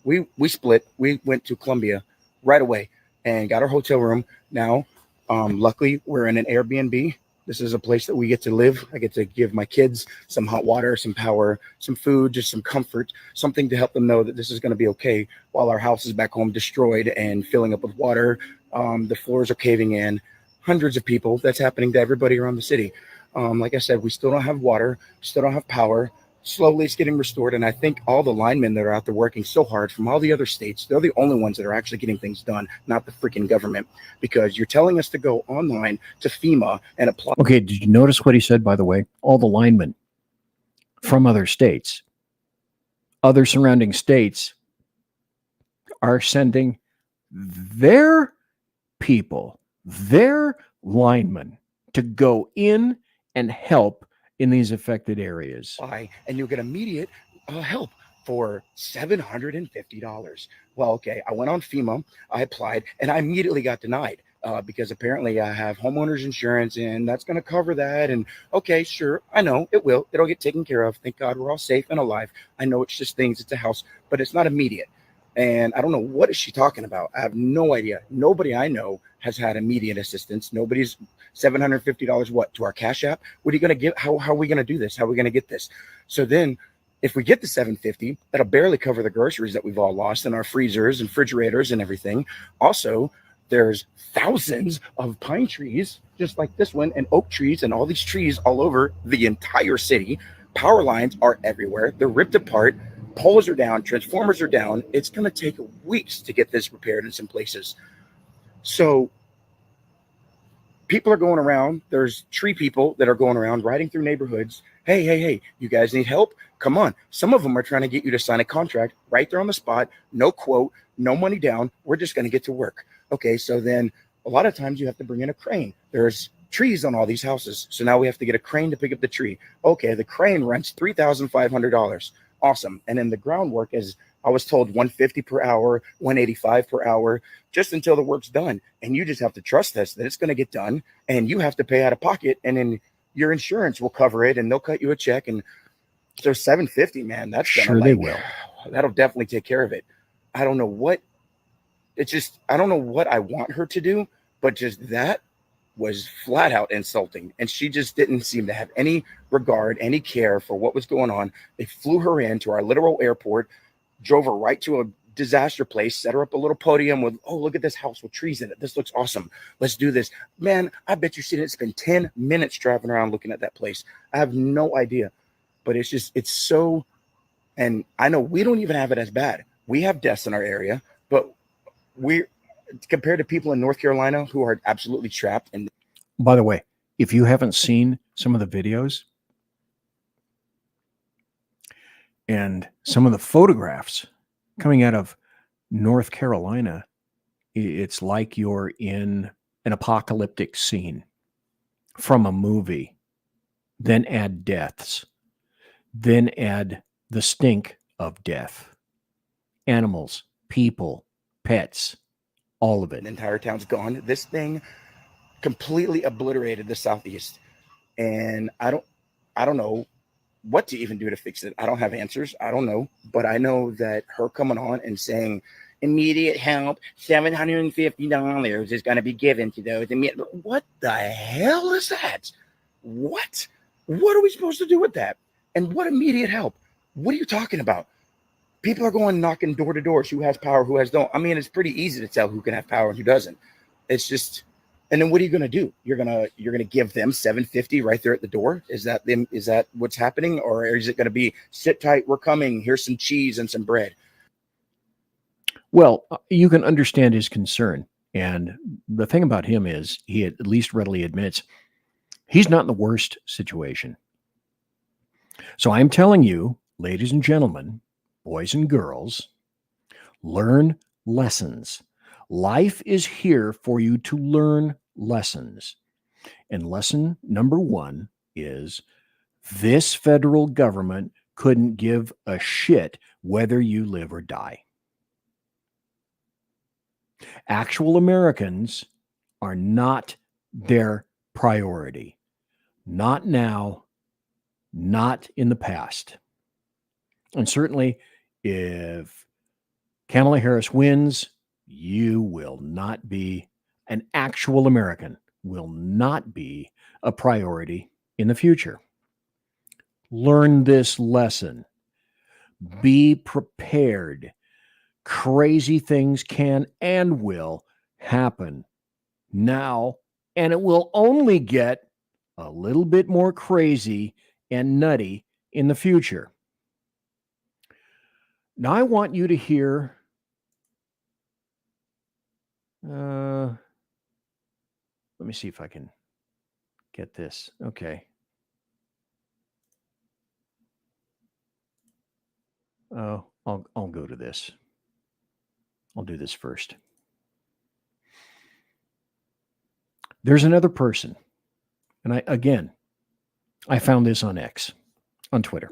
we split. We went to Columbia right away and got our hotel room. Now, luckily, we're in an Airbnb. This is a place that we get to live. I get to give my kids some hot water, some power, some food, just some comfort, something to help them know that this is going to be okay while our house is back home destroyed and filling up with water. The floors are caving in. Hundreds of people. That's happening to everybody around the city. Like I said, we still don't have water, still don't have power. Slowly it's getting restored. And I think all the linemen that are out there working so hard from all the other states, they're the only ones that are actually getting things done, not the freaking government, because you're telling us to go online to FEMA and apply. Okay, did you notice what he said, by the way? All the linemen from other states, other surrounding states are sending their people, their linemen, to go in and help in these affected areas. And you'll get immediate help for $750. Well, okay, I went on FEMA, I applied, and I immediately got denied because apparently I have homeowners insurance and that's going to cover that. And okay, sure, I know it will. It'll get taken care of. Thank God we're all safe and alive. I know it's just things, it's a house, but it's not immediate. And I don't know, what is she talking about? I have no idea. Nobody I know has had immediate assistance. Nobody's $750, what, to our Cash App? What are you going to get? How are we going to do this? How are we going to get this? So then if we get the $750, that'll barely cover the groceries that we've all lost in our freezers and refrigerators and everything. Also, there's thousands of pine trees, just like this one, and oak trees and all these trees all over the entire city. Power lines are everywhere. They're ripped apart. Poles are down. Transformers are down. It's going to take weeks to get this repaired in some places. So people are going around. There's tree people that are going around riding through neighborhoods. Hey, you guys need help? Come on. Some of them are trying to get you to sign a contract right there on the spot. No quote, no money down. We're just going to get to work. Okay, so then a lot of times you have to bring in a crane. There's trees on all these houses. So now we have to get a crane to pick up the tree. Okay, the crane rents $3,500. Awesome. And then the groundwork is, I was told, $150 per hour, $185 per hour, just until the work's done. And you just have to trust us that it's going to get done, and you have to pay out of pocket, and then your insurance will cover it, and they'll cut you a check. And so $750, man, that's sure they will. That'll definitely take care of it. I don't know what I want her to do, but just that was flat out insulting. And she just didn't seem to have any regard, any care for what was going on. They flew her into our literal airport, drove her right to a disaster place, set her up a little podium with, oh, look at this house with trees in it. This looks awesome. Let's do this. Man, I bet you she didn't spend 10 minutes driving around looking at that place. I have no idea. But it's so, and I know we don't even have it as bad. We have deaths in our area, but we're, compared to people in North Carolina who are absolutely trapped. And by the way, if you haven't seen some of the videos and some of the photographs coming out of North Carolina, it's like you're in an apocalyptic scene from a movie. Then add deaths. Then add the stink of death. Animals, people, pets, all of it. The entire town's gone. This thing completely obliterated the Southeast. And I don't know what to even do to fix it. I don't have answers. I don't know. But I know that her coming on and saying immediate help, $750 is going to be given to those. What the hell is that? What are we supposed to do with that? And what immediate help? What are you talking about? People are going knocking door to door. Who has power? Who has don't? I mean, it's pretty easy to tell who can have power and who doesn't. It's just, and then what are you going to do? You're gonna give them $750 right there at the door? Is that them? Is that what's happening, or is it going to be sit tight? We're coming. Here's some cheese and some bread. Well, you can understand his concern, and the thing about him is he at least readily admits he's not in the worst situation. So I'm telling you, ladies and gentlemen, boys and girls, learn lessons. Life is here for you to learn lessons. And lesson number one is this federal government couldn't give a shit whether you live or die. Actual Americans are not their priority. Not now, not in the past. And certainly, if Kamala Harris wins, you will not be an actual American, will not be a priority in the future. Learn this lesson. Be prepared. Crazy things can and will happen now, and it will only get a little bit more crazy and nutty in the future. Now, I want you to hear let me see if I can get this. Okay. Oh, I'll go to this. I'll do this first. There's another person, and I found this on X, on Twitter.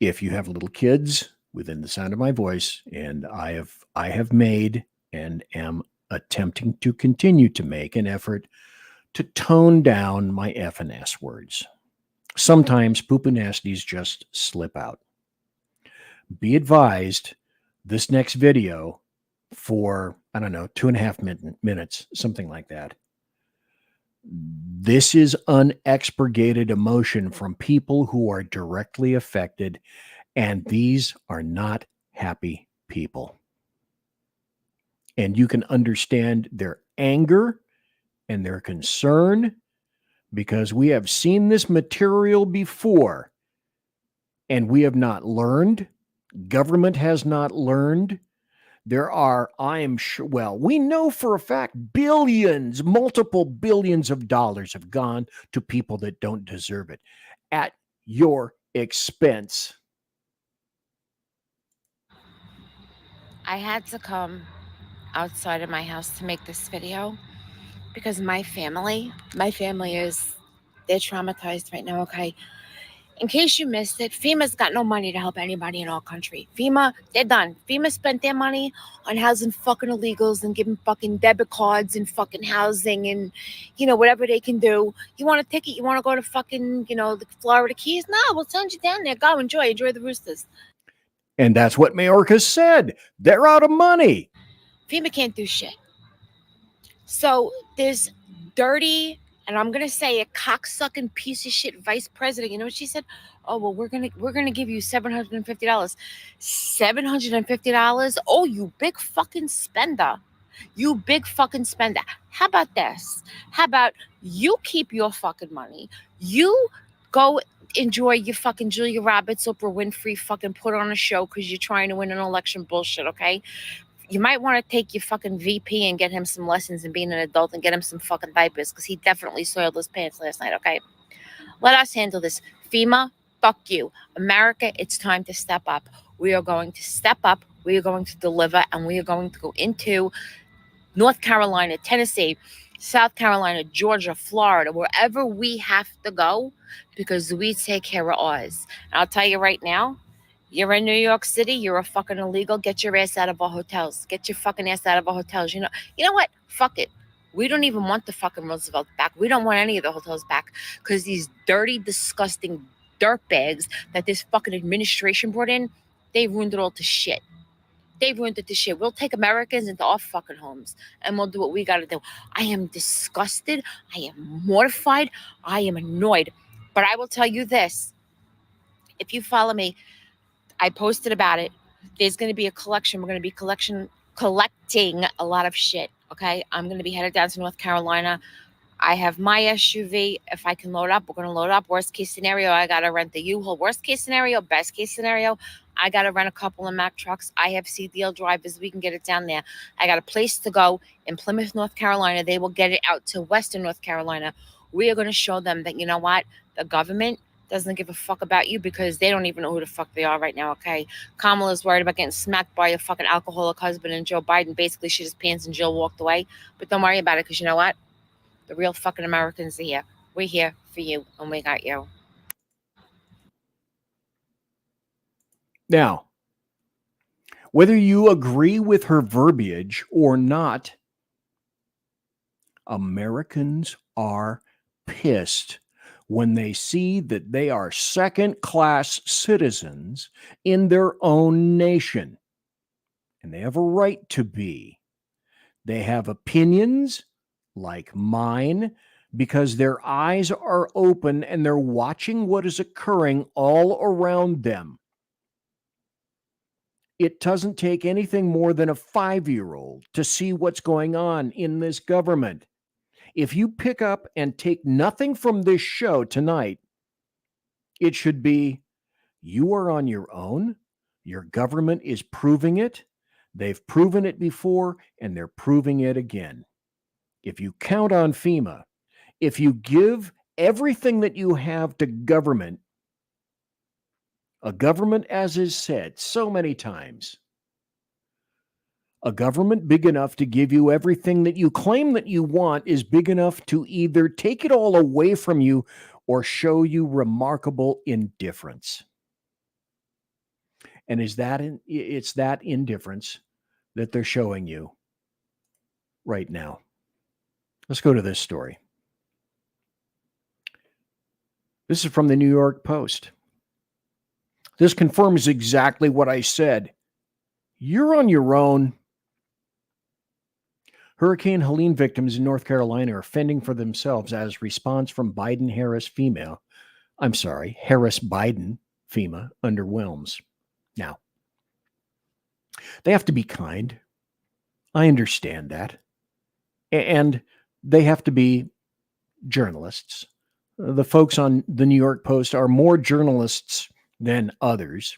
If you have little kids within the sound of my voice, and I have made and am attempting to continue to make an effort to tone down my F and S words. Sometimes poop and nasties just slip out. Be advised, this next video for, 2.5 minutes, something like that. This is unexpurgated emotion from people who are directly affected, and these are not happy people. And you can understand their anger and their concern because we have seen this material before and we have not learned. Government has not learned There are, I am sure, well, we know for a fact billions, multiple billions of dollars have gone to people that don't deserve it at your expense. I had to come outside of my house to make this video because my family is, they're traumatized right now, okay? In case you missed it, FEMA's got no money to help anybody in our country. FEMA, they're done. FEMA spent their money on housing fucking illegals and giving fucking debit cards and fucking housing and, whatever they can do. You want a ticket? You want to go to fucking, the Florida Keys? No, we'll send you down there. Go enjoy the Roosters. And that's what Mayorkas said. They're out of money. FEMA can't do shit. So there's dirty, and I'm gonna say a cocksucking piece of shit vice president. You know what she said? Oh well, we're gonna give you $750. $750? Oh, you big fucking spender. You big fucking spender. How about this? How about you keep your fucking money? You go enjoy your fucking Julia Roberts, Oprah Winfrey fucking put on a show because you're trying to win an election bullshit, okay? You might want to take your fucking VP and get him some lessons in being an adult and get him some fucking diapers because he definitely soiled his pants last night, okay? Let us handle this. FEMA, fuck you. America, it's time to step up. We are going to step up. We are going to deliver, and we are going to go into North Carolina, Tennessee, South Carolina, Georgia, Florida, wherever we have to go because we take care of ours. And I'll tell you right now, you're in New York City, you're a fucking illegal, get your ass out of our hotels. Get your fucking ass out of our hotels. You know what? Fuck it. We don't even want the fucking Roosevelt back. We don't want any of the hotels back because these dirty, disgusting dirtbags that this fucking administration brought in, they ruined it all to shit. They ruined it to shit. We'll take Americans into our fucking homes and we'll do what we got to do. I am disgusted. I am mortified. I am annoyed. But I will tell you this. If you follow me, I posted about it. There's going to be a collection. We're going to be collecting a lot of shit, okay? I'm going to be headed down to North Carolina. I have my SUV. If I can load up, we're going to load up. Worst case scenario, I got to rent the U-Haul. Worst case scenario, best case scenario, I got to rent a couple of Mack trucks. I have CDL drivers. We can get it down there. I got a place to go in Plymouth, North Carolina. They will get it out to Western North Carolina. We are going to show them that, you know what? The government doesn't give a fuck about you because they don't even know who the fuck they are right now, okay? Kamala's worried about getting smacked by a fucking alcoholic husband, and Joe Biden basically shit his pants and Jill walked away. But don't worry about it because you know what? The real fucking Americans are here. We're here for you, and we got you. Now, whether you agree with her verbiage or not, Americans are pissed when they see that they are second-class citizens in their own nation. And they have a right to be. They have opinions like mine because their eyes are open and they're watching what is occurring all around them. It doesn't take anything more than a 5-year-old to see what's going on in this government. If you pick up and take nothing from this show tonight, it should be, you are on your own. Your government is proving it. They've proven it before, and they're proving it again. If you count on FEMA, if you give everything that you have to government, a government, as is said so many times, a government big enough to give you everything that you claim that you want is big enough to either take it all away from you or show you remarkable indifference. And it's that indifference that they're showing you right now. Let's go to this story. This is from the New York Post. This confirms exactly what I said. You're on your own. Hurricane Helene victims in North Carolina are fending for themselves as response from Harris FEMA underwhelms. Now, they have to be kind. I understand that. And they have to be journalists. The folks on the New York Post are more journalists than others.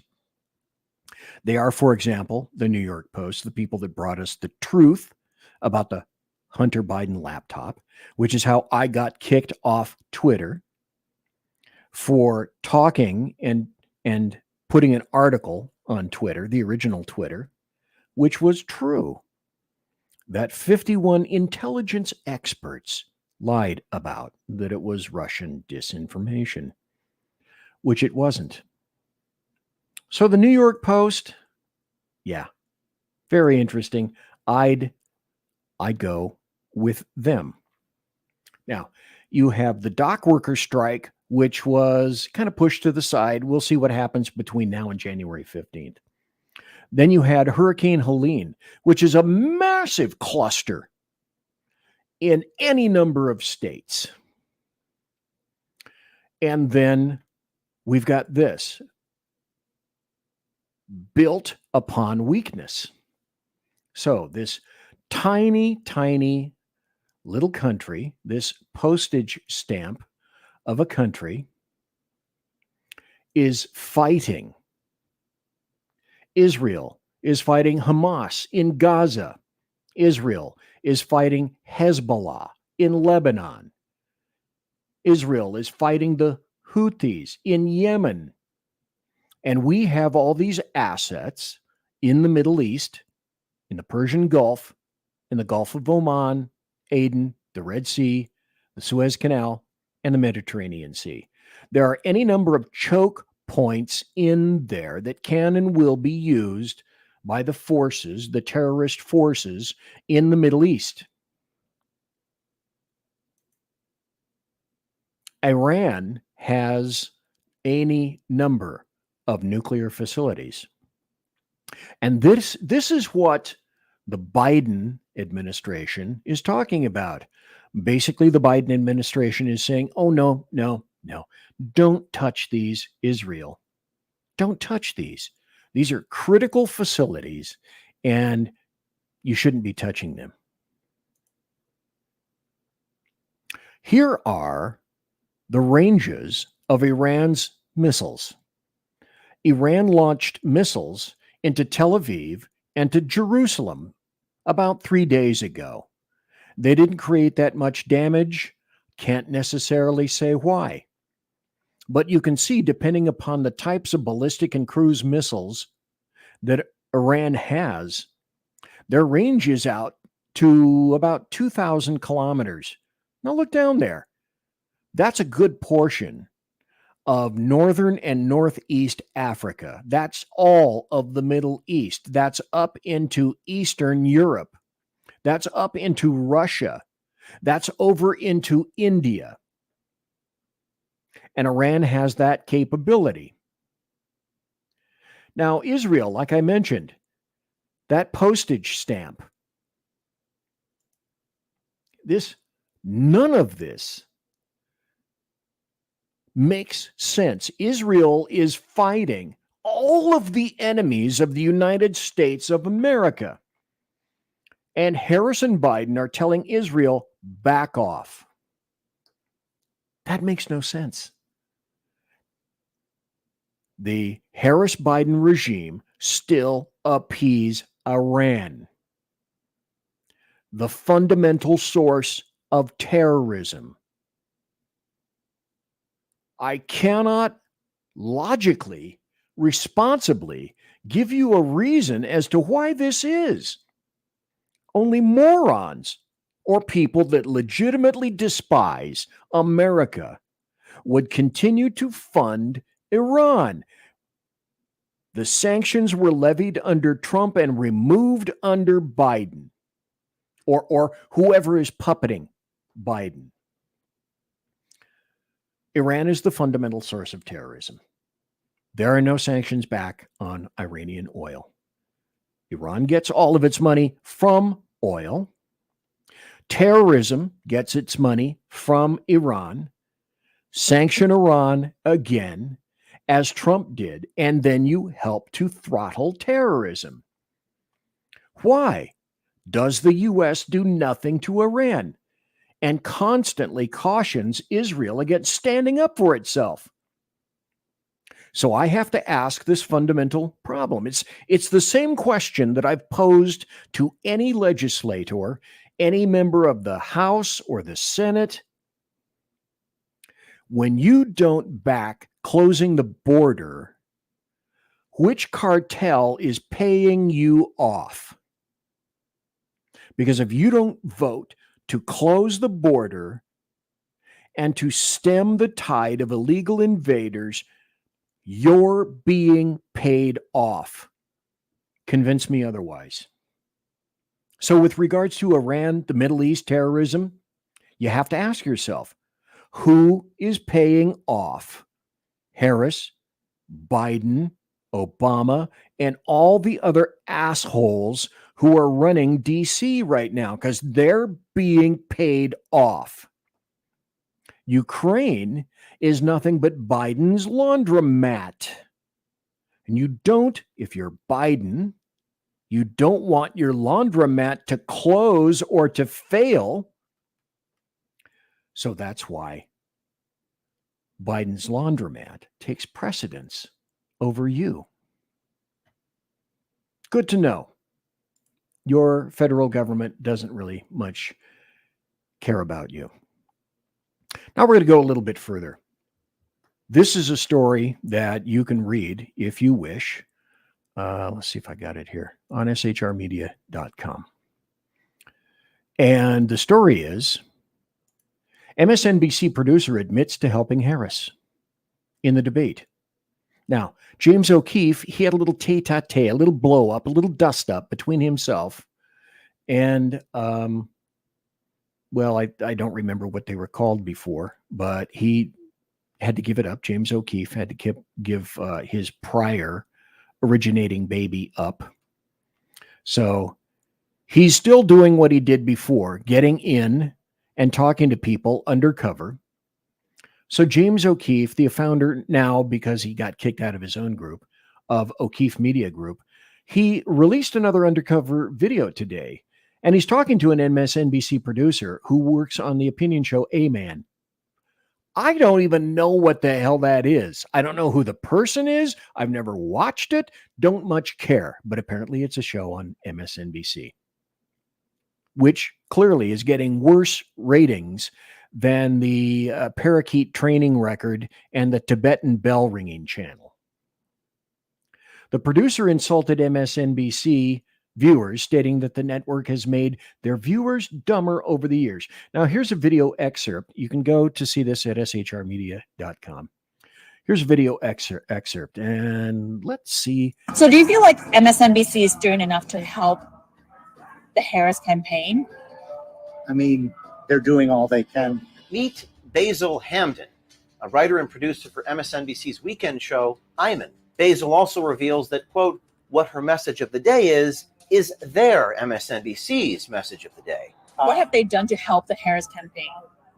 They are, for example, the New York Post, the people that brought us the truth about the Hunter Biden laptop, which is how I got kicked off Twitter for talking and putting an article on Twitter, the original Twitter, which was true, that 51 intelligence experts lied about that it was Russian disinformation, which it wasn't. So the New York Post, yeah, very interesting. I'd go with them. Now, you have the dockworker strike, which was kind of pushed to the side. We'll see what happens between now and January 15th. Then you had Hurricane Helene, which is a massive cluster in any number of states. And then we've got this, built upon weakness. So this tiny, tiny little country, this postage stamp of a country, is fighting. Israel is fighting Hamas in Gaza. Israel is fighting Hezbollah in Lebanon. Israel is fighting the Houthis in Yemen. And we have all these assets in the Middle East, in the Persian Gulf, in the Gulf of Oman, Aden, the Red Sea, the Suez Canal, and the Mediterranean Sea. There are any number of choke points in there that can and will be used by the forces, the terrorist forces in the Middle East. Iran has any number of nuclear facilities. And this is what the Biden administration is talking about. Basically, the Biden administration is saying, oh, no, don't touch these, Israel. Don't touch these. These are critical facilities, and you shouldn't be touching them. Here are the ranges of Iran's missiles. Iran launched missiles into Tel Aviv and to Jerusalem about 3 days ago. They didn't create that much damage. Can't necessarily say why. But you can see, depending upon the types of ballistic and cruise missiles that Iran has, their range is out to about 2,000 kilometers. Now look down there. That's a good portion of northern and northeast Africa. That's all of the Middle East. That's up into Eastern Europe. That's up into Russia. That's over into India. And Iran has that capability. Now, Israel, like I mentioned, that postage stamp, none of this makes sense. Israel is fighting all of the enemies of the United States of America. And Harris and Biden are telling Israel, back off. That makes no sense. The Harris-Biden regime still appease Iran, the fundamental source of terrorism. I cannot logically, responsibly give you a reason as to why this is. Only morons or people that legitimately despise America would continue to fund Iran. The sanctions were levied under Trump and removed under Biden, or whoever is puppeting Biden. Iran is the fundamental source of terrorism. There are no sanctions back on Iranian oil. Iran gets all of its money from oil. Terrorism gets its money from Iran. Sanction Iran again, as Trump did, and then you help to throttle terrorism. Why does the U.S. do nothing to Iran and constantly cautions Israel against standing up for itself? So I have to ask this fundamental problem. It's the same question that I've posed to any legislator, any member of the House or the Senate. When you don't back closing the border, which cartel is paying you off? Because if you don't vote to close the border and to stem the tide of illegal invaders, you're being paid off. Convince me otherwise. So with regards to Iran, the Middle East, terrorism, you have to ask yourself, who is paying off Harris, Biden, Obama, and all the other assholes who are running DC right now? Because they're being paid off. Ukraine is nothing but Biden's laundromat. And you don't, if you're Biden, you don't want your laundromat to close or to fail. So that's why Biden's laundromat takes precedence over you. Good to know. Your federal government doesn't really much care about you. Now we're going to go a little bit further. This is a story that you can read if you wish. Let's see if I got it here on shrmedia.com. And the story is, MSNBC producer admits to helping Harris in the debate. Now, James O'Keefe, he had a little tete-a-tete, a little blow up, a little dust up between himself and, well, I don't remember what they were called before, but he had to give it up. James O'Keefe had to give his prior originating baby up. So he's still doing what he did before, getting in and talking to people undercover. So James O'Keefe, the founder now, because he got kicked out of his own group, of O'Keefe Media Group, he released another undercover video today. And he's talking to an MSNBC producer who works on the opinion show A-Man. I don't even know what the hell that is. I don't know who the person is. I've never watched it. Don't much care. But apparently it's a show on MSNBC, which clearly is getting worse ratings than the Parakeet Training Record and the Tibetan Bell Ringing Channel. The producer insulted MSNBC viewers, stating that the network has made their viewers dumber over the years. Now, here's a video excerpt. You can go to see this at shrmedia.com. Here's a video excerpt, and let's see. So do you feel like MSNBC is doing enough to help the Harris campaign? I mean, they're doing all they can. Meet Basil Hamden, a writer and producer for MSNBC's weekend show, Iman. Basil also reveals that, quote, what her message of the day is their MSNBC's message of the day. What have they done to help the Harris campaign?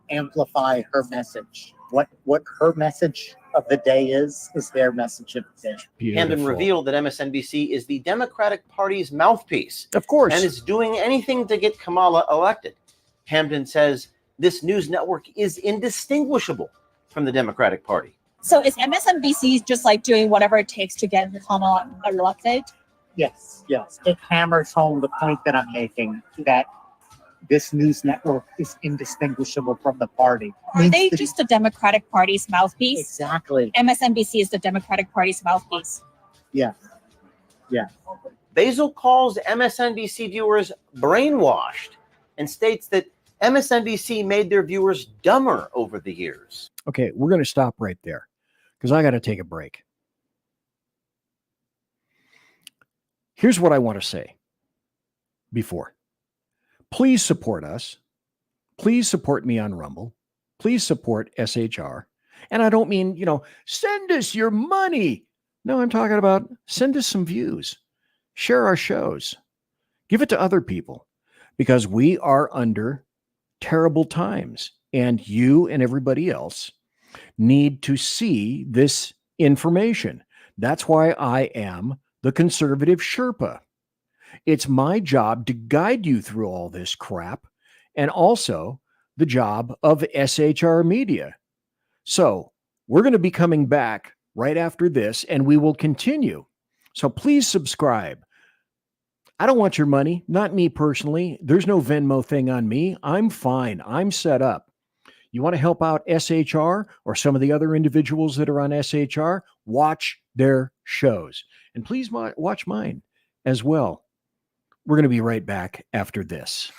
Amplify her message. What her message of the day is their message of the day. Beautiful. Hamden revealed that MSNBC is the Democratic Party's mouthpiece. Of course. And is doing anything to get Kamala elected. Hamden says this news network is indistinguishable from the Democratic Party. So is MSNBC just like doing whatever it takes to get Kamala elected? Yes. It hammers home the point that I'm making, that this news network is indistinguishable from the party. Are they just the Democratic Party's mouthpiece? Exactly. MSNBC is the Democratic Party's mouthpiece. Yeah. Basil calls MSNBC viewers brainwashed and states that MSNBC made their viewers dumber over the years. Okay, we're going to stop right there because I got to take a break. Here's what I want to say before. Please support us. Please support me on Rumble. Please support SHR. And I don't mean, send us your money. No, I'm talking about send us some views. Share our shows. Give it to other people because we are under terrible times and you and everybody else need to see this information. That's why I am the Conservative Sherpa. It's my job to guide you through all this crap and also the job of SHR Media. So we're going to be coming back right after this, and we will continue. So please subscribe. I don't want your money, not me personally. There's no Venmo thing on me. I'm fine. I'm set up. You want to help out SHR or some of the other individuals that are on SHR? Watch their shows. And please watch mine as well. We're going to be right back after this.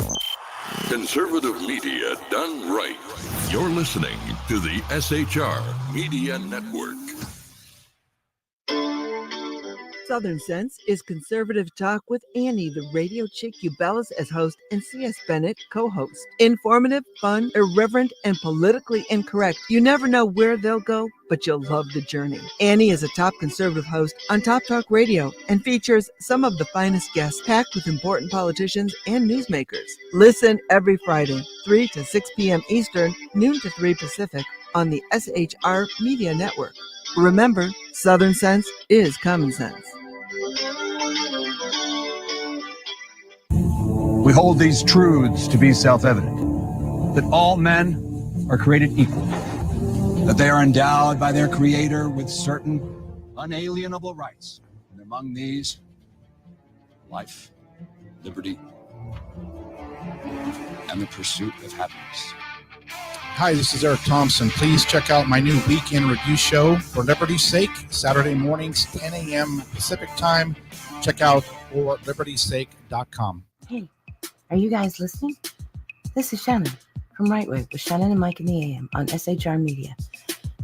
Conservative media done right. You're listening to the SHR Media Network. Southern Sense is conservative talk with Annie, the radio chick you bellows as host, and C.S. Bennett co-host. Informative, fun, irreverent, and politically incorrect. You never know where they'll go, but you'll love the journey. Annie is a top conservative host on Top Talk Radio and features some of the finest guests packed with important politicians and newsmakers. Listen every Friday, 3 to 6 p.m. Eastern, noon to 3 Pacific, on the SHR Media Network. Remember, Southern Sense is common sense. We hold these truths to be self-evident, that all men are created equal, that they are endowed by their Creator with certain unalienable rights, and among these, life, liberty, and the pursuit of happiness. Hi, this is Eric Thompson. Please check out my new Week in Review show, For Liberty's Sake, Saturday mornings, 10 a.m. Pacific time. Check out forlibertysake.com. Hey, are you guys listening? This is Shannon from Right Way with Shannon and Mike in the AM on SHR Media.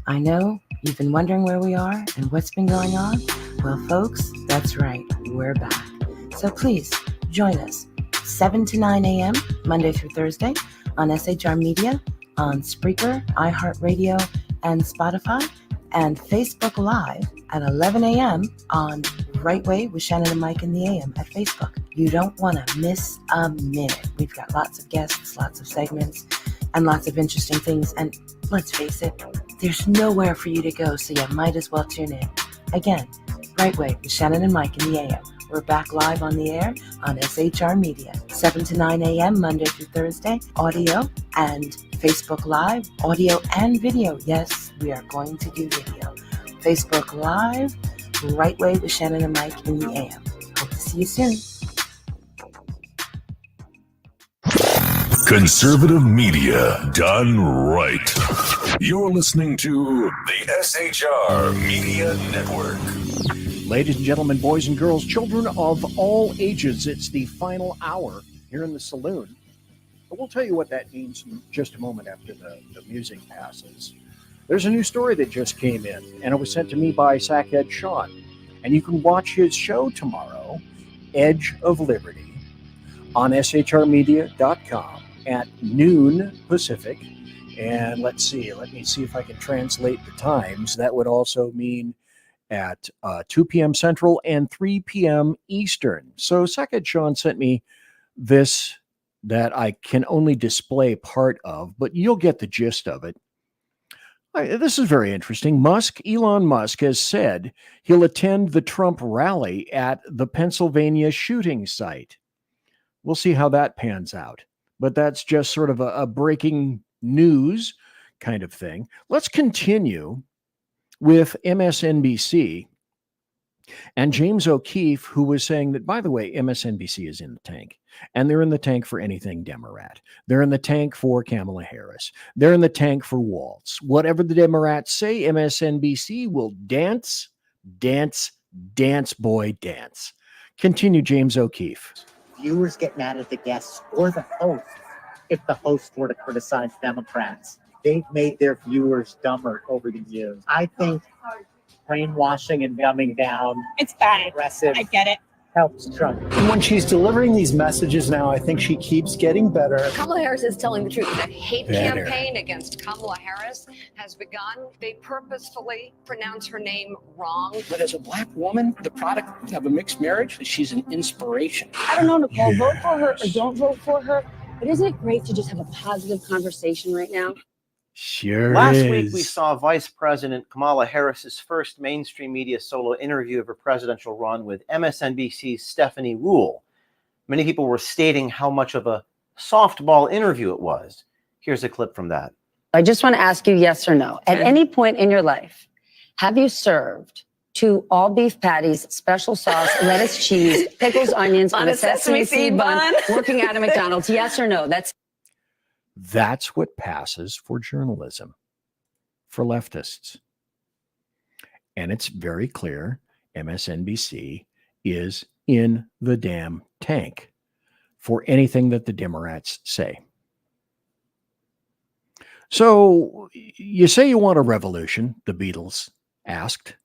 I know you've been wondering where we are and what's been going on. Well, folks, that's right. We're back. So please join us 7 to 9 a.m. Monday through Thursday on SHR Media, on Spreaker, iHeartRadio, and Spotify, and Facebook Live at 11 a.m. on Right Way with Shannon and Mike in the AM at Facebook. You don't want to miss a minute. We've got lots of guests, lots of segments, and lots of interesting things. And let's face it, there's nowhere for you to go, so you might as well tune in. Again, Right Way with Shannon and Mike in the AM. We're back live on the air on SHR Media, 7 to 9 a.m. Monday through Thursday, audio and Facebook Live, audio and video. Yes, we are going to do video. Facebook Live, Right Way with Shannon and Mike in the AM. Hope to see you soon. Conservative media done right. You're listening to the SHR Media Network. Ladies and gentlemen, boys and girls, children of all ages, it's the final hour here in the saloon. But we'll tell you what that means in just a moment after the music passes. There's a new story that just came in, and it was sent to me by Sackhead Sean. And you can watch his show tomorrow, Edge of Liberty, on shrmedia.com at noon Pacific. And let me see if I can translate the times. That would also mean at 2 p.m. Central and 3 p.m. Eastern. So Sackhead Sean sent me this that I can only display part of, but you'll get the gist of it. This is very interesting. Elon Musk has said he'll attend the Trump rally at the Pennsylvania shooting site. We'll see how that pans out. But that's just sort of a breaking news kind of thing. Let's continue with MSNBC and James O'Keefe, who was saying that, by the way, MSNBC is in the tank. And they're in the tank for anything Demorat. They're in the tank for Kamala Harris. They're in the tank for Waltz. Whatever the Demorats say, MSNBC will dance, dance, dance, boy, dance. Continue, James O'Keefe. Viewers get mad at the guests or the host if the host were to criticize Democrats. They've made their viewers dumber over the years. I think brainwashing and dumbing down. It's bad. Aggressive. I get it. Helps Trump. And when she's delivering these messages now, I think she keeps getting better. Kamala Harris is telling the truth. The hate Better. campaign against Kamala Harris has begun. They purposefully pronounce her name wrong. But as a black woman, the product of a mixed marriage, she's an inspiration. I don't know, Nicole, vote for her or don't vote for her, but isn't it great to just have a positive conversation right now? Sure Last is. week, we saw Vice President Kamala Harris's first mainstream media solo interview of her presidential run with MSNBC's Stephanie Ruhle. Many people were stating how much of a softball interview it was. Here's a clip from that. I just want to ask you yes or no. At any point in your life, have you served 2 all beef patties, special sauce, lettuce, cheese, pickles, onions on a sesame seed bun working at a McDonald's? Yes or no? That's what passes for journalism for leftists. And it's very clear MSNBC is in the damn tank for anything that the Demorats say. So you say you want a revolution, the Beatles asked,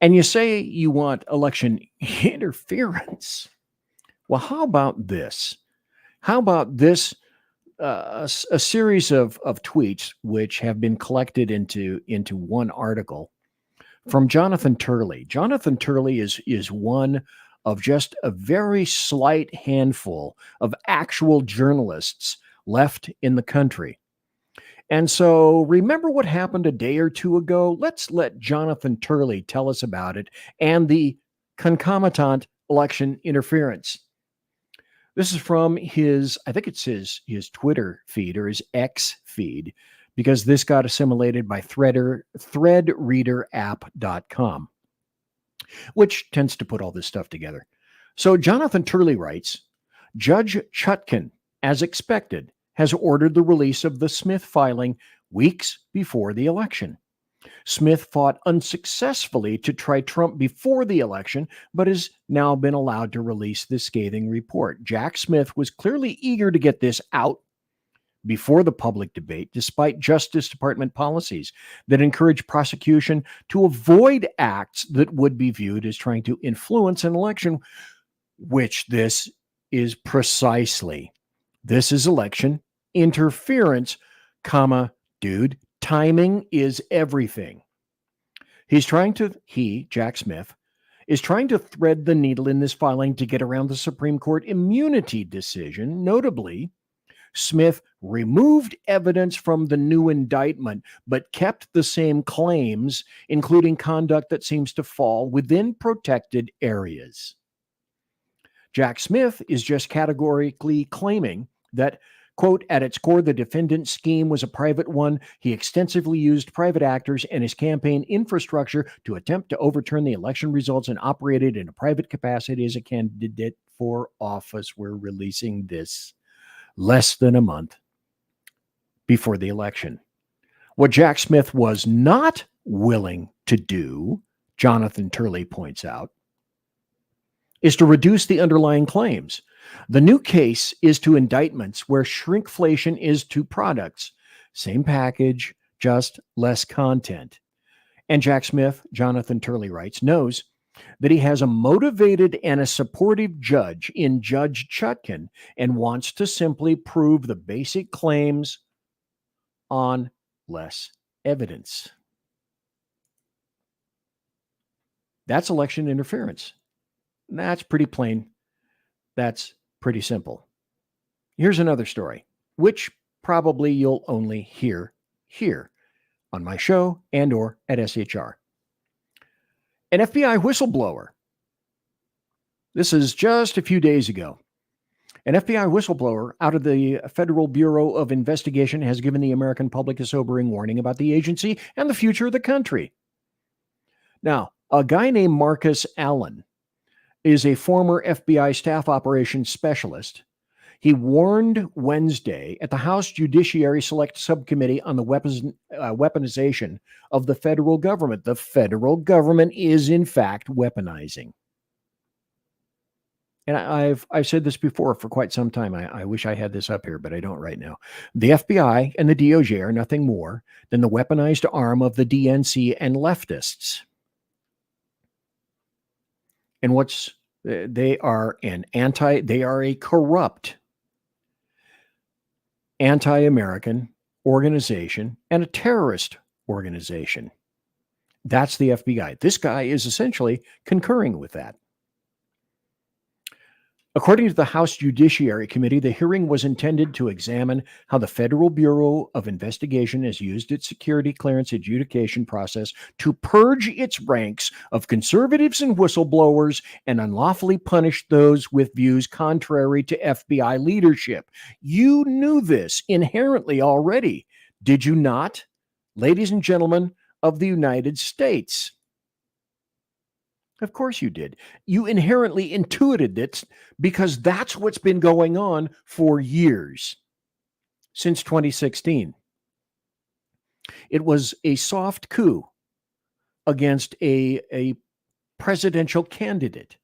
and you say you want election interference. Well, how about this? How about this? A series of tweets which have been collected into one article from Jonathan Turley. Jonathan Turley is one of just a very slight handful of actual journalists left in the country. And so remember what happened a day or two ago? Let's let Jonathan Turley tell us about it and the concomitant election interference. This is from his, I think it's his Twitter feed or his X feed, because this got assimilated by threadreaderapp.com, which tends to put all this stuff together. So Jonathan Turley writes, Judge Chutkan, as expected, has ordered the release of the Smith filing weeks before the election. Smith fought unsuccessfully to try Trump before the election, but has now been allowed to release this scathing report. Jack Smith was clearly eager to get this out before the public debate, despite Justice Department policies that encourage prosecution to avoid acts that would be viewed as trying to influence an election, which this is precisely. This is election interference, dude, timing is everything. Jack Smith, is trying to thread the needle in this filing to get around the Supreme Court immunity decision. Notably, Smith removed evidence from the new indictment, but kept the same claims, including conduct that seems to fall within protected areas. Jack Smith is just categorically claiming that, quote, at its core, the defendant's scheme was a private one. He extensively used private actors and his campaign infrastructure to attempt to overturn the election results and operated in a private capacity as a candidate for office. We're releasing this less than a month before the election. What Jack Smith was not willing to do, Jonathan Turley points out, is to reduce the underlying claims. The new case is to indictments where shrinkflation is to products. Same package, just less content. And Jack Smith, Jonathan Turley writes, knows that he has a motivated and a supportive judge in Judge Chutkan and wants to simply prove the basic claims on less evidence. That's election interference. That's pretty plain. That's pretty simple. Here's another story, which probably you'll only hear here on my show and or at SHR. An FBI whistleblower. This is just a few days ago. An FBI whistleblower out of the Federal Bureau of Investigation has given the American public a sobering warning about the agency and the future of the country. Now, a guy named Marcus Allen is a former FBI staff operations specialist. He warned Wednesday at the House Judiciary Select Subcommittee on the weaponization of the federal government. The federal government is, in fact, weaponizing. And I've said this before for quite some time. I wish I had this up here, but I don't right now. The FBI and the DOJ are nothing more than the weaponized arm of the DNC and leftists. And they are a corrupt anti-American organization and a terrorist organization. That's the FBI. This guy is essentially concurring with that. According to the House Judiciary Committee, the hearing was intended to examine how the Federal Bureau of Investigation has used its security clearance adjudication process to purge its ranks of conservatives and whistleblowers and unlawfully punish those with views contrary to FBI leadership. You knew this inherently already, did you not? Ladies and gentlemen of the United States. Of course you did. You inherently intuited it because that's what's been going on for years, since 2016. It was a soft coup against a presidential candidate.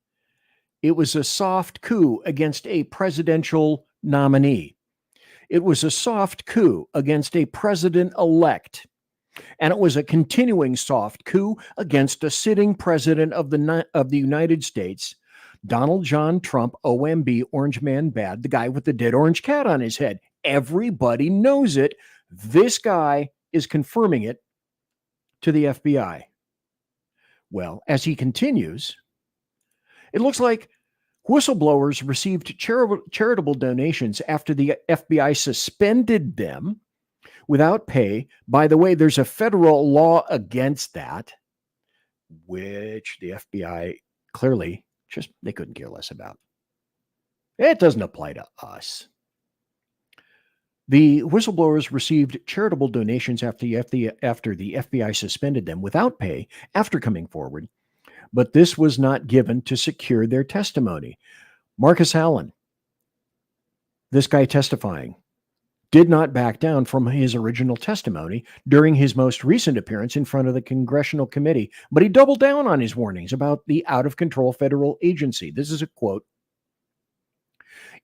It was a soft coup against a presidential nominee. It was a soft coup against a president-elect. And it was a continuing soft coup against a sitting president of the United States, Donald John Trump, OMB, Orange Man Bad, the guy with the dead orange cat on his head. Everybody knows it. This guy is confirming it to the FBI. Well, as he continues, it looks like whistleblowers received charitable donations after the FBI suspended them without pay. By the way, there's a federal law against that, which the FBI clearly they couldn't care less about. It doesn't apply to us. The whistleblowers received charitable donations after the FBI suspended them without pay after coming forward, but this was not given to secure their testimony. Marcus Allen, this guy testifying, did not back down from his original testimony during his most recent appearance in front of the Congressional Committee, but he doubled down on his warnings about the out-of-control federal agency. This is a quote.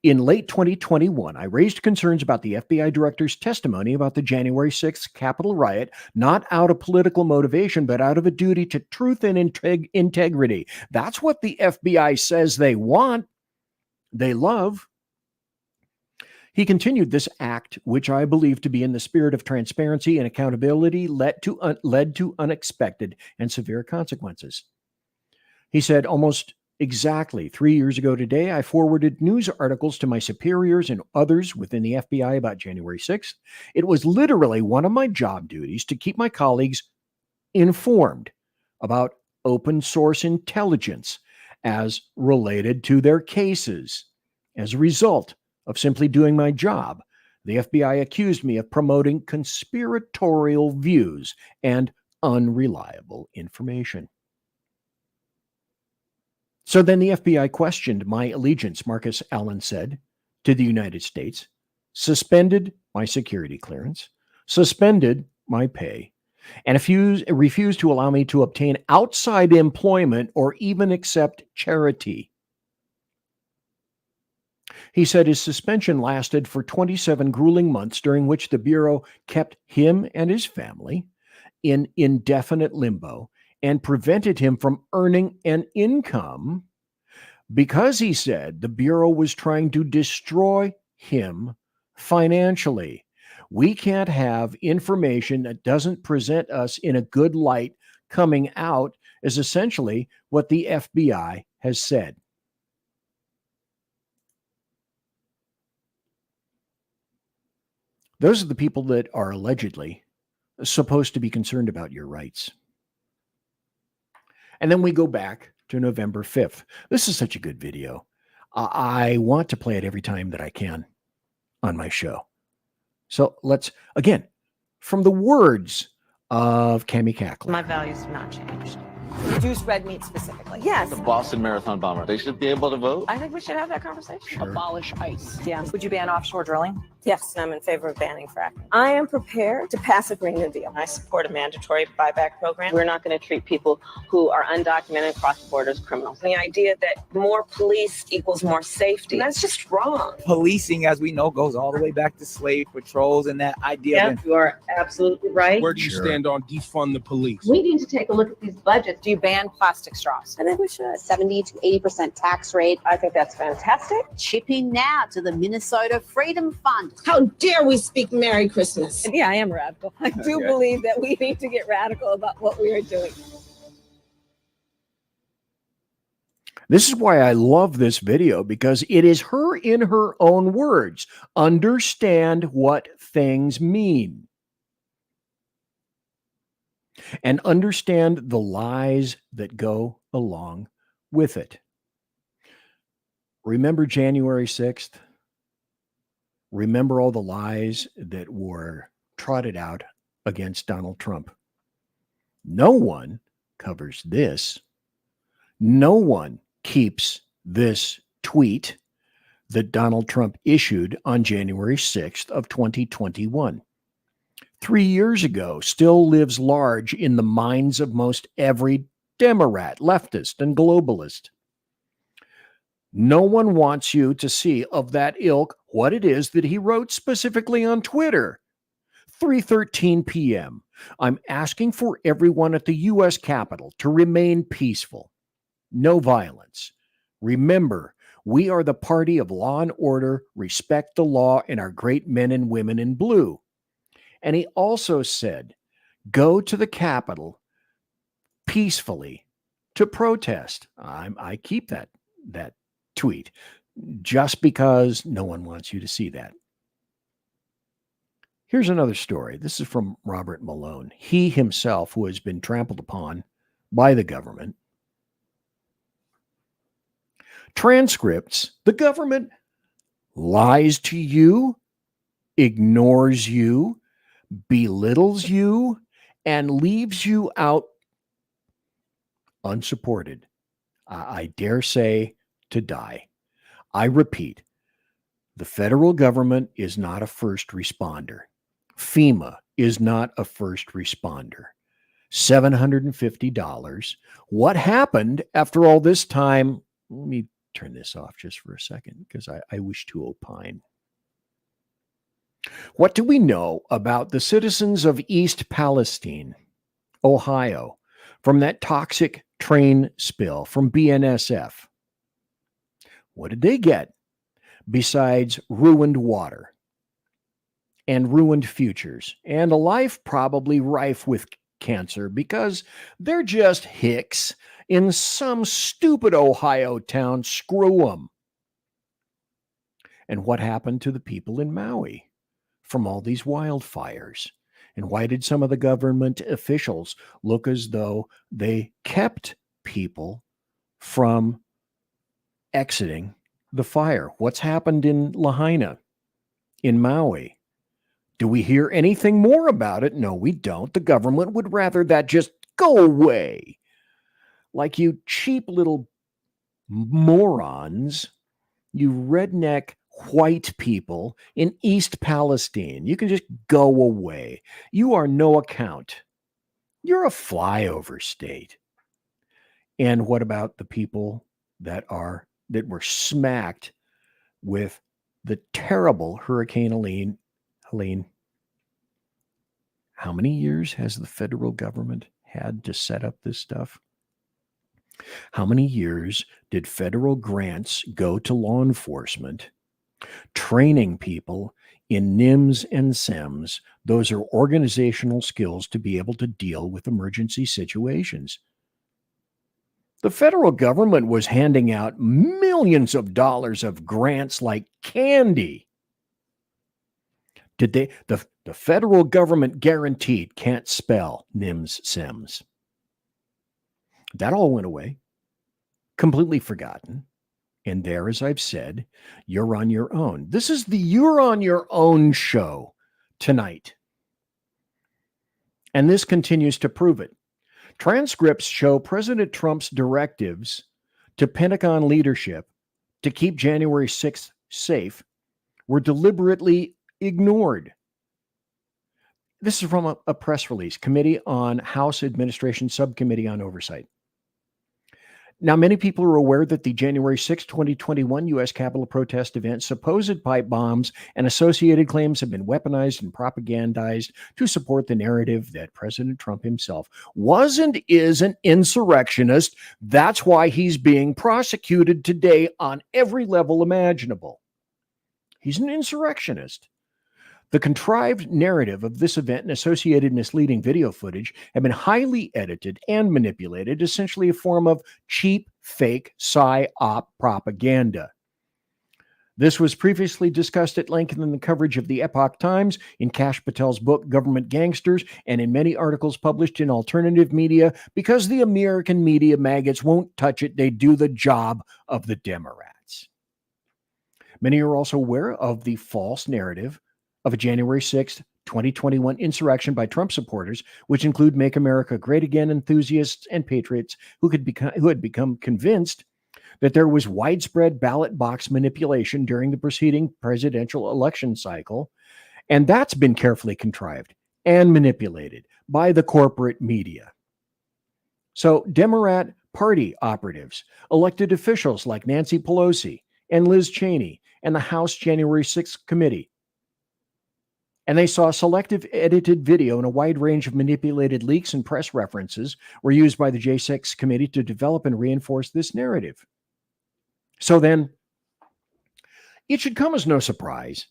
In late 2021, I raised concerns about the FBI director's testimony about the January 6th Capitol riot, not out of political motivation, but out of a duty to truth and integrity. That's what the FBI says they want, they love. He continued, this act, which I believe to be in the spirit of transparency and accountability, led to unexpected and severe consequences. He said, almost exactly 3 years ago today, I forwarded news articles to my superiors and others within the FBI about January 6th. It was literally one of my job duties to keep my colleagues informed about open source intelligence as related to their cases. As a result of simply doing my job, the FBI accused me of promoting conspiratorial views and unreliable information. So then the FBI questioned my allegiance, Marcus Allen said, to the United States, suspended my security clearance, suspended my pay, and refused to allow me to obtain outside employment or even accept charity. He said his suspension lasted for 27 grueling months, during which the Bureau kept him and his family in indefinite limbo and prevented him from earning an income because, he said, the Bureau was trying to destroy him financially. We can't have information that doesn't present us in a good light coming out, is essentially what the FBI has said. Those are the people that are allegedly supposed to be concerned about your rights. And then we go back to November 5th. This is such a good video. I want to play it every time that I can on my show. So let's, again, from the words of Cammie Cackler. My values have not changed. Reduce red meat specifically. Yes. The Boston Marathon bomber, they should be able to vote. I think we should have that conversation. Sure. Abolish ICE. Yeah. Would you ban offshore drilling? Yes, and I'm in favor of banning fracking. I am prepared to pass a Green New Deal. I support a mandatory buyback program. We're not going to treat people who are undocumented cross borders criminals. The idea that more police equals more safety, that's just wrong. Policing, as we know, goes all the way back to slave patrols and that idea. Yeah, you are absolutely right. Where do you stand on defund the police? We need to take a look at these budgets. Do you ban plastic straws? I think we should. 70 to 80% tax rate. I think that's fantastic. Chipping now to the Minnesota Freedom Fund. How dare we speak Merry Christmas? Yeah, I am radical. I do believe that we need to get radical about what we are doing. This is why I love this video, because it is her in her own words. Understand what things mean. And understand the lies that go along with it. Remember January 6th? Remember all the lies that were trotted out against Donald Trump. No one covers this. No one keeps this tweet that Donald Trump issued on January 6th of 2021. 3 years ago, still lives large in the minds of most every Demorat, leftist, and globalist. No one wants you to see of that ilk what it is that he wrote specifically on Twitter. 3:13 p.m. I'm asking for everyone at the U.S. Capitol to remain peaceful. No violence. Remember, we are the party of law and order, respect the law, and our great men and women in blue. And he also said, go to the Capitol peacefully to protest. I keep that tweet just because no one wants you to see that. Here's another story. This is from Robert Malone. He himself, who has been trampled upon by the government. Transcripts. The government lies to you, ignores you, belittles you, and leaves you out unsupported. I dare say to die. I repeat, the federal government is not a first responder. FEMA is not a first responder. $750. What happened after all this time? Let me turn this off just for a second because I wish to opine. What do we know about the citizens of East Palestine, Ohio, from that toxic train spill from BNSF? What did they get besides ruined water and ruined futures and a life probably rife with cancer because they're just hicks in some stupid Ohio town? Screw them. And what happened to the people in Maui from all these wildfires? And why did some of the government officials look as though they kept people from exiting the fire? What's happened in Lahaina, in Maui? Do we hear anything more about it? No, we don't. The government would rather that just go away. Like you cheap little morons, you redneck white people in East Palestine. You can just go away. You are no account. You're a flyover state. And what about the people that were smacked with the terrible Hurricane Helene? How many years has the federal government had to set up this stuff? How many years did federal grants go to law enforcement, training people in NIMS and SEMS? Those are organizational skills to be able to deal with emergency situations. The federal government was handing out millions of dollars of grants like candy. Did they? The federal government guaranteed can't spell NIMS, SEMS. That all went away, completely forgotten. And there, as I've said, you're on your own. This is the You're on Your Own show tonight. And this continues to prove it. Transcripts show President Trump's directives to Pentagon leadership to keep January 6th safe were deliberately ignored. This is from a press release, Committee on House Administration Subcommittee on Oversight. Now, many people are aware that the January 6, 2021 U.S. Capitol protest event, supposed pipe bombs and associated claims have been weaponized and propagandized to support the narrative that President Trump himself was and is an insurrectionist. That's why he's being prosecuted today on every level imaginable. He's an insurrectionist. The contrived narrative of this event and associated misleading video footage have been highly edited and manipulated, essentially a form of cheap, fake, psyop propaganda. This was previously discussed at length in the coverage of the Epoch Times, in Kash Patel's book, Government Gangsters, and in many articles published in alternative media. Because the American media maggots won't touch it, they do the job of the Demorats. Many are also aware of the false narrative of a January 6th, 2021 insurrection by Trump supporters, which include Make America Great Again enthusiasts and patriots who had become convinced that there was widespread ballot box manipulation during the preceding presidential election cycle, and that's been carefully contrived and manipulated by the corporate media. So Demorat party operatives, elected officials like Nancy Pelosi and Liz Cheney and the House January 6th committee, and they saw selective edited video and a wide range of manipulated leaks and press references were used by the J6 committee to develop and reinforce this narrative. So then, it should come as no surprise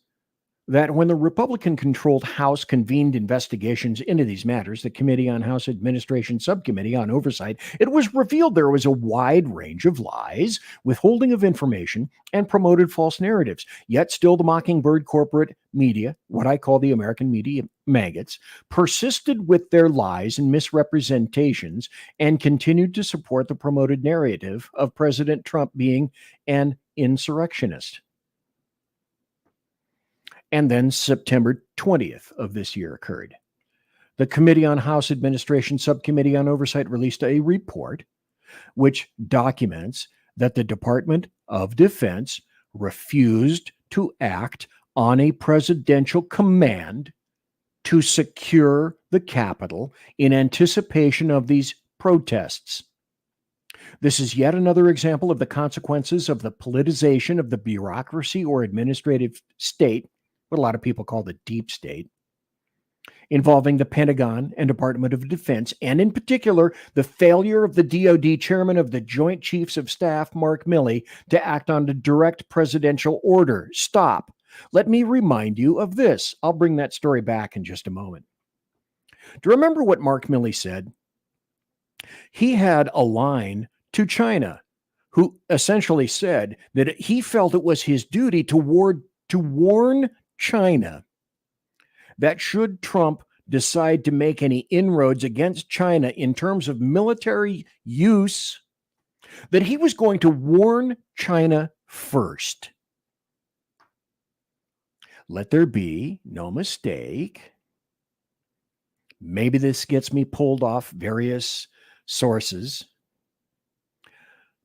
that when the Republican-controlled House convened investigations into these matters, the Committee on House Administration Subcommittee on Oversight, it was revealed there was a wide range of lies, withholding of information, and promoted false narratives. Yet still the Mockingbird corporate media, what I call the American media maggots, persisted with their lies and misrepresentations and continued to support the promoted narrative of President Trump being an insurrectionist. And then September 20th of this year occurred. The Committee on House Administration Subcommittee on Oversight released a report which documents that the Department of Defense refused to act on a presidential command to secure the Capitol in anticipation of these protests. This is yet another example of the consequences of the politicization of the bureaucracy or administrative state, what a lot of people call the deep state, involving the Pentagon and Department of Defense, and in particular, the failure of the DoD chairman of the Joint Chiefs of Staff, Mark Milley, to act on the direct presidential order. Stop. Let me remind you of this. I'll bring that story back in just a moment. Do you remember what Mark Milley said? He had a line to China, who essentially said that he felt it was his duty to warn China that should Trump decide to make any inroads against China in terms of military use, that he was going to warn China first. Let there be no mistake. Maybe this gets me pulled off various sources.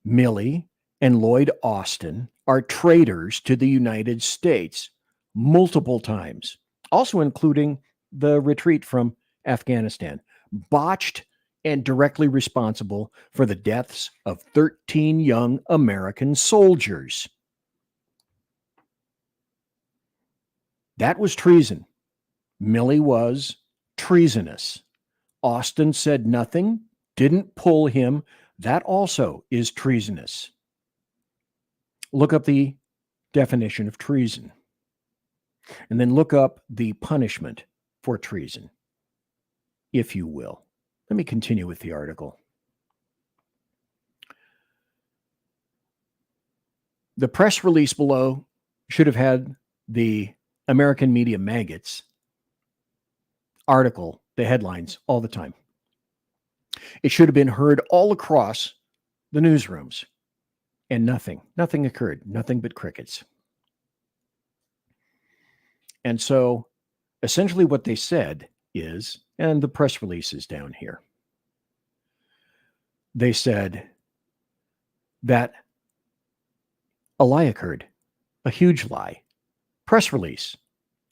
Milley and Lloyd Austin are traitors to the United States multiple times, also including the retreat from Afghanistan, botched and directly responsible for the deaths of 13 young American soldiers. That was treason. Milley was treasonous. Austin said nothing, didn't pull him. That also is treasonous. Look up the definition of treason, and then look up the punishment for treason, if you will. Let me continue with the article. The press release below should have had the American media maggots article, the headlines, all the time. It should have been heard all across the newsrooms, and nothing occurred, nothing but crickets. And so essentially what they said is, and the press release is down here, they said that a lie occurred, a huge lie. Press release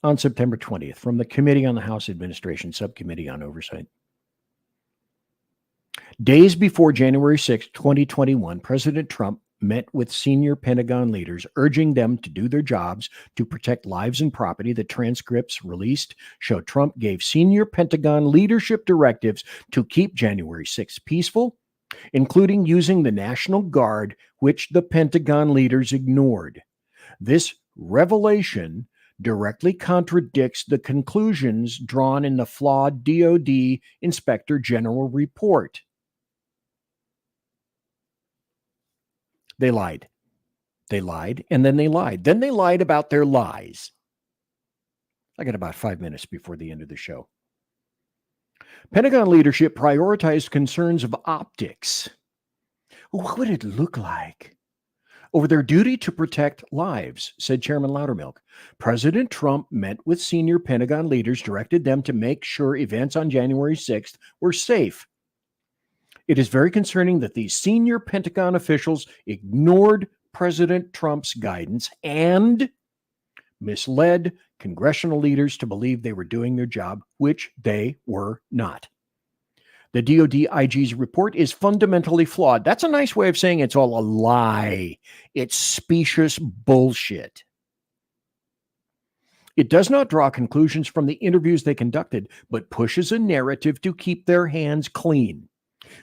on September 20th from the Committee on the House Administration Subcommittee on Oversight. Days before January 6, 2021, President Trump met with senior Pentagon leaders, urging them to do their jobs to protect lives and property. The transcripts released show Trump gave senior Pentagon leadership directives to keep January 6 peaceful, including using the National Guard, which the Pentagon leaders ignored. This revelation directly contradicts the conclusions drawn in the flawed DoD Inspector General report. They lied. They lied, and then they lied. Then they lied about their lies. I got about 5 minutes before the end of the show. Pentagon leadership prioritized concerns of optics. What would it look like? over their duty to protect lives, said Chairman Loudermilk. President Trump met with senior Pentagon leaders, directed them to make sure events on January 6th were safe. It is very concerning that these senior Pentagon officials ignored President Trump's guidance and misled congressional leaders to believe they were doing their job, which they were not. The DoD IG's report is fundamentally flawed. That's a nice way of saying it's all a lie. It's specious bullshit. It does not draw conclusions from the interviews they conducted, but pushes a narrative to keep their hands clean.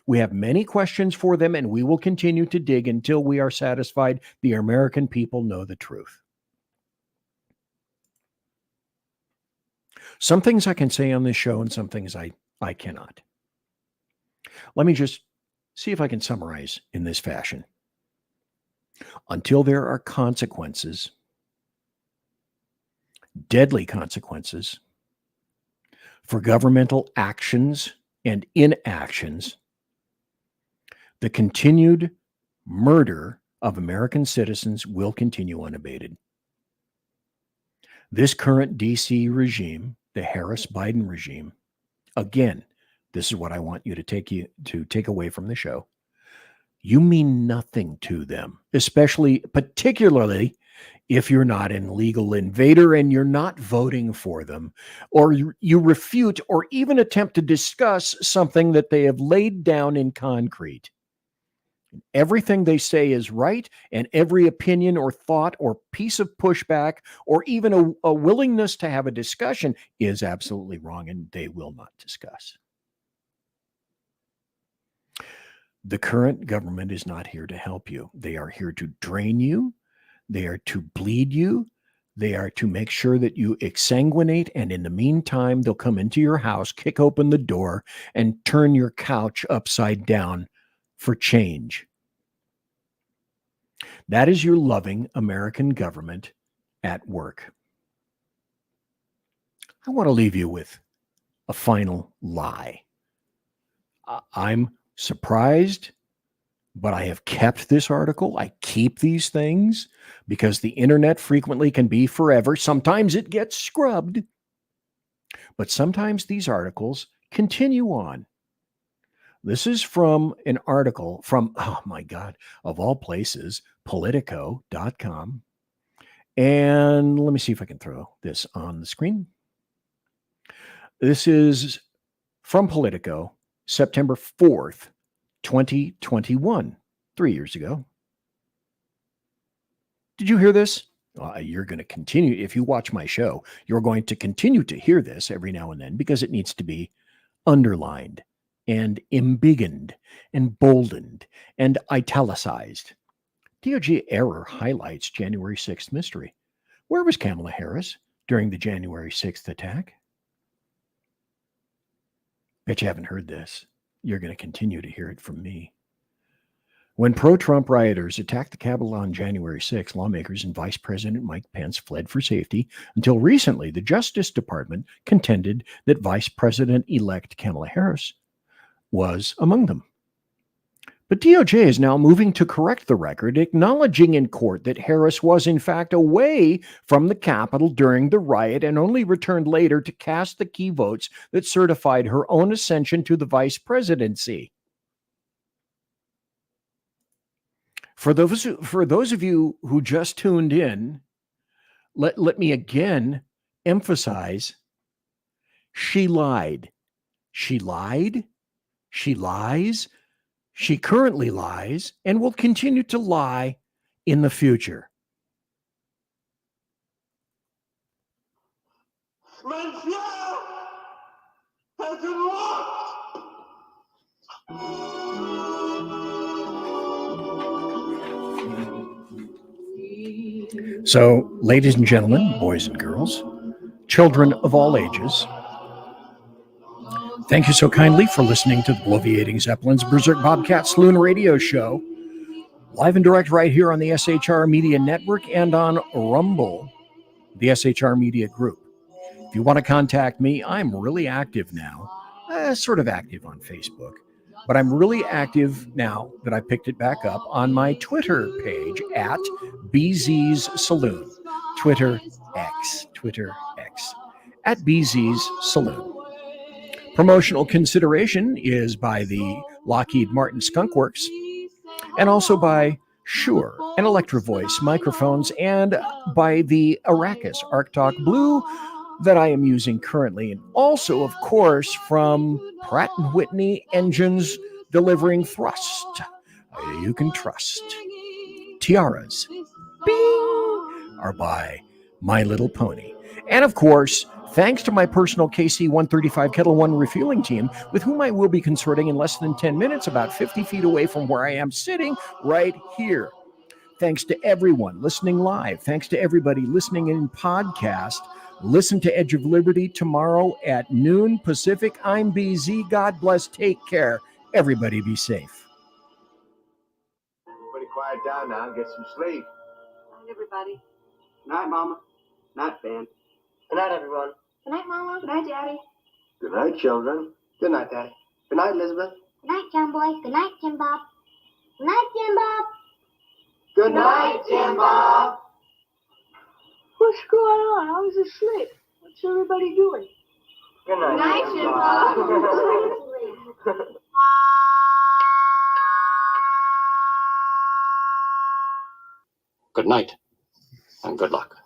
We have many questions for them, and we will continue to dig until we are satisfied the American people know the truth. Some things I can say on this show and some things I cannot. Let me just see if I can summarize in this fashion. Until there are consequences, deadly consequences, for governmental actions and inactions, the continued murder of American citizens will continue unabated. This current DC regime, the Harris-Biden regime, again, this is what I want you to take away from the show. You mean nothing to them, particularly if you're not an illegal invader and you're not voting for them, or you refute or even attempt to discuss something that they have laid down in concrete. Everything they say is right, and every opinion or thought or piece of pushback or even a willingness to have a discussion is absolutely wrong, and they will not discuss. The current government is not here to help you. They are here to drain you. They are to bleed you. They are to make sure that you exsanguinate, and in the meantime, they'll come into your house, kick open the door, and turn your couch upside down for change. That is your loving American government at work. I want to leave you with a final lie. I'm surprised, but I have kept this article. I keep these things because the internet frequently can be forever. Sometimes it gets scrubbed, but sometimes these articles continue on. This is from an article from, oh my God, of all places, Politico.com. And let me see if I can throw this on the screen. This is from Politico, September 4th, 2021, 3 years ago. Did you hear this? You're going to continue. If you watch my show, you're going to continue to hear this every now and then because it needs to be underlined and embiggened and boldened and italicized. DOJ error highlights January 6th mystery. Where was Kamala Harris during the January 6th attack? Bet you haven't heard this. You're going to continue to hear it from me. When pro-Trump rioters attacked the Capitol on January 6, lawmakers and Vice President Mike Pence fled for safety. Until recently, the Justice Department contended that Vice President-elect Kamala Harris was among them. But DOJ is now moving to correct the record, acknowledging in court that Harris was in fact away from the Capitol during the riot and only returned later to cast the key votes that certified her own ascension to the vice presidency. For those of you who just tuned in, let me again emphasize, she lied. She lied. She lies. She currently lies and will continue to lie in the future. So, ladies and gentlemen, boys and girls, children of all ages, thank you so kindly for listening to the Bloviating Zeppelins Berserk Bobcat Saloon Radio Show, live and direct right here on the SHR Media Network and on Rumble, the SHR Media Group. If you want to contact me, I'm really active now, sort of active on Facebook. But I'm really active now that I picked it back up on my Twitter page at BZ's Saloon. Twitter X. At BZ's Saloon. Promotional consideration is by the Lockheed Martin Skunk Works and also by Shure and Electro Voice microphones and by the Arrakis Arctalk Blue that I am using currently, and also, of course, from Pratt & Whitney engines delivering thrust you can trust. Tiaras are by My Little Pony. And of course, thanks to my personal KC-135 Kettle One refueling team, with whom I will be consorting in less than 10 minutes, about 50 feet away from where I am sitting right here. Thanks to everyone listening live. Thanks to everybody listening in podcast. Listen to Edge of Liberty tomorrow at noon Pacific. I'm BZ. God bless. Take care. Everybody be safe. Everybody quiet down now and get some sleep. Night, everybody. Night, Mama. Night, Ben. Good night, everyone. Good night, Mama. Good night, Daddy. Good night, children. Good night, Daddy. Good night, Elizabeth. Good night, John Boy. Good night, Jim Bob. Good night, Jim Bob. Good night, Jim Bob. What's going on? I was asleep. What's everybody doing? Good night, Good night, Jim Jim Bob. Good night, and good luck.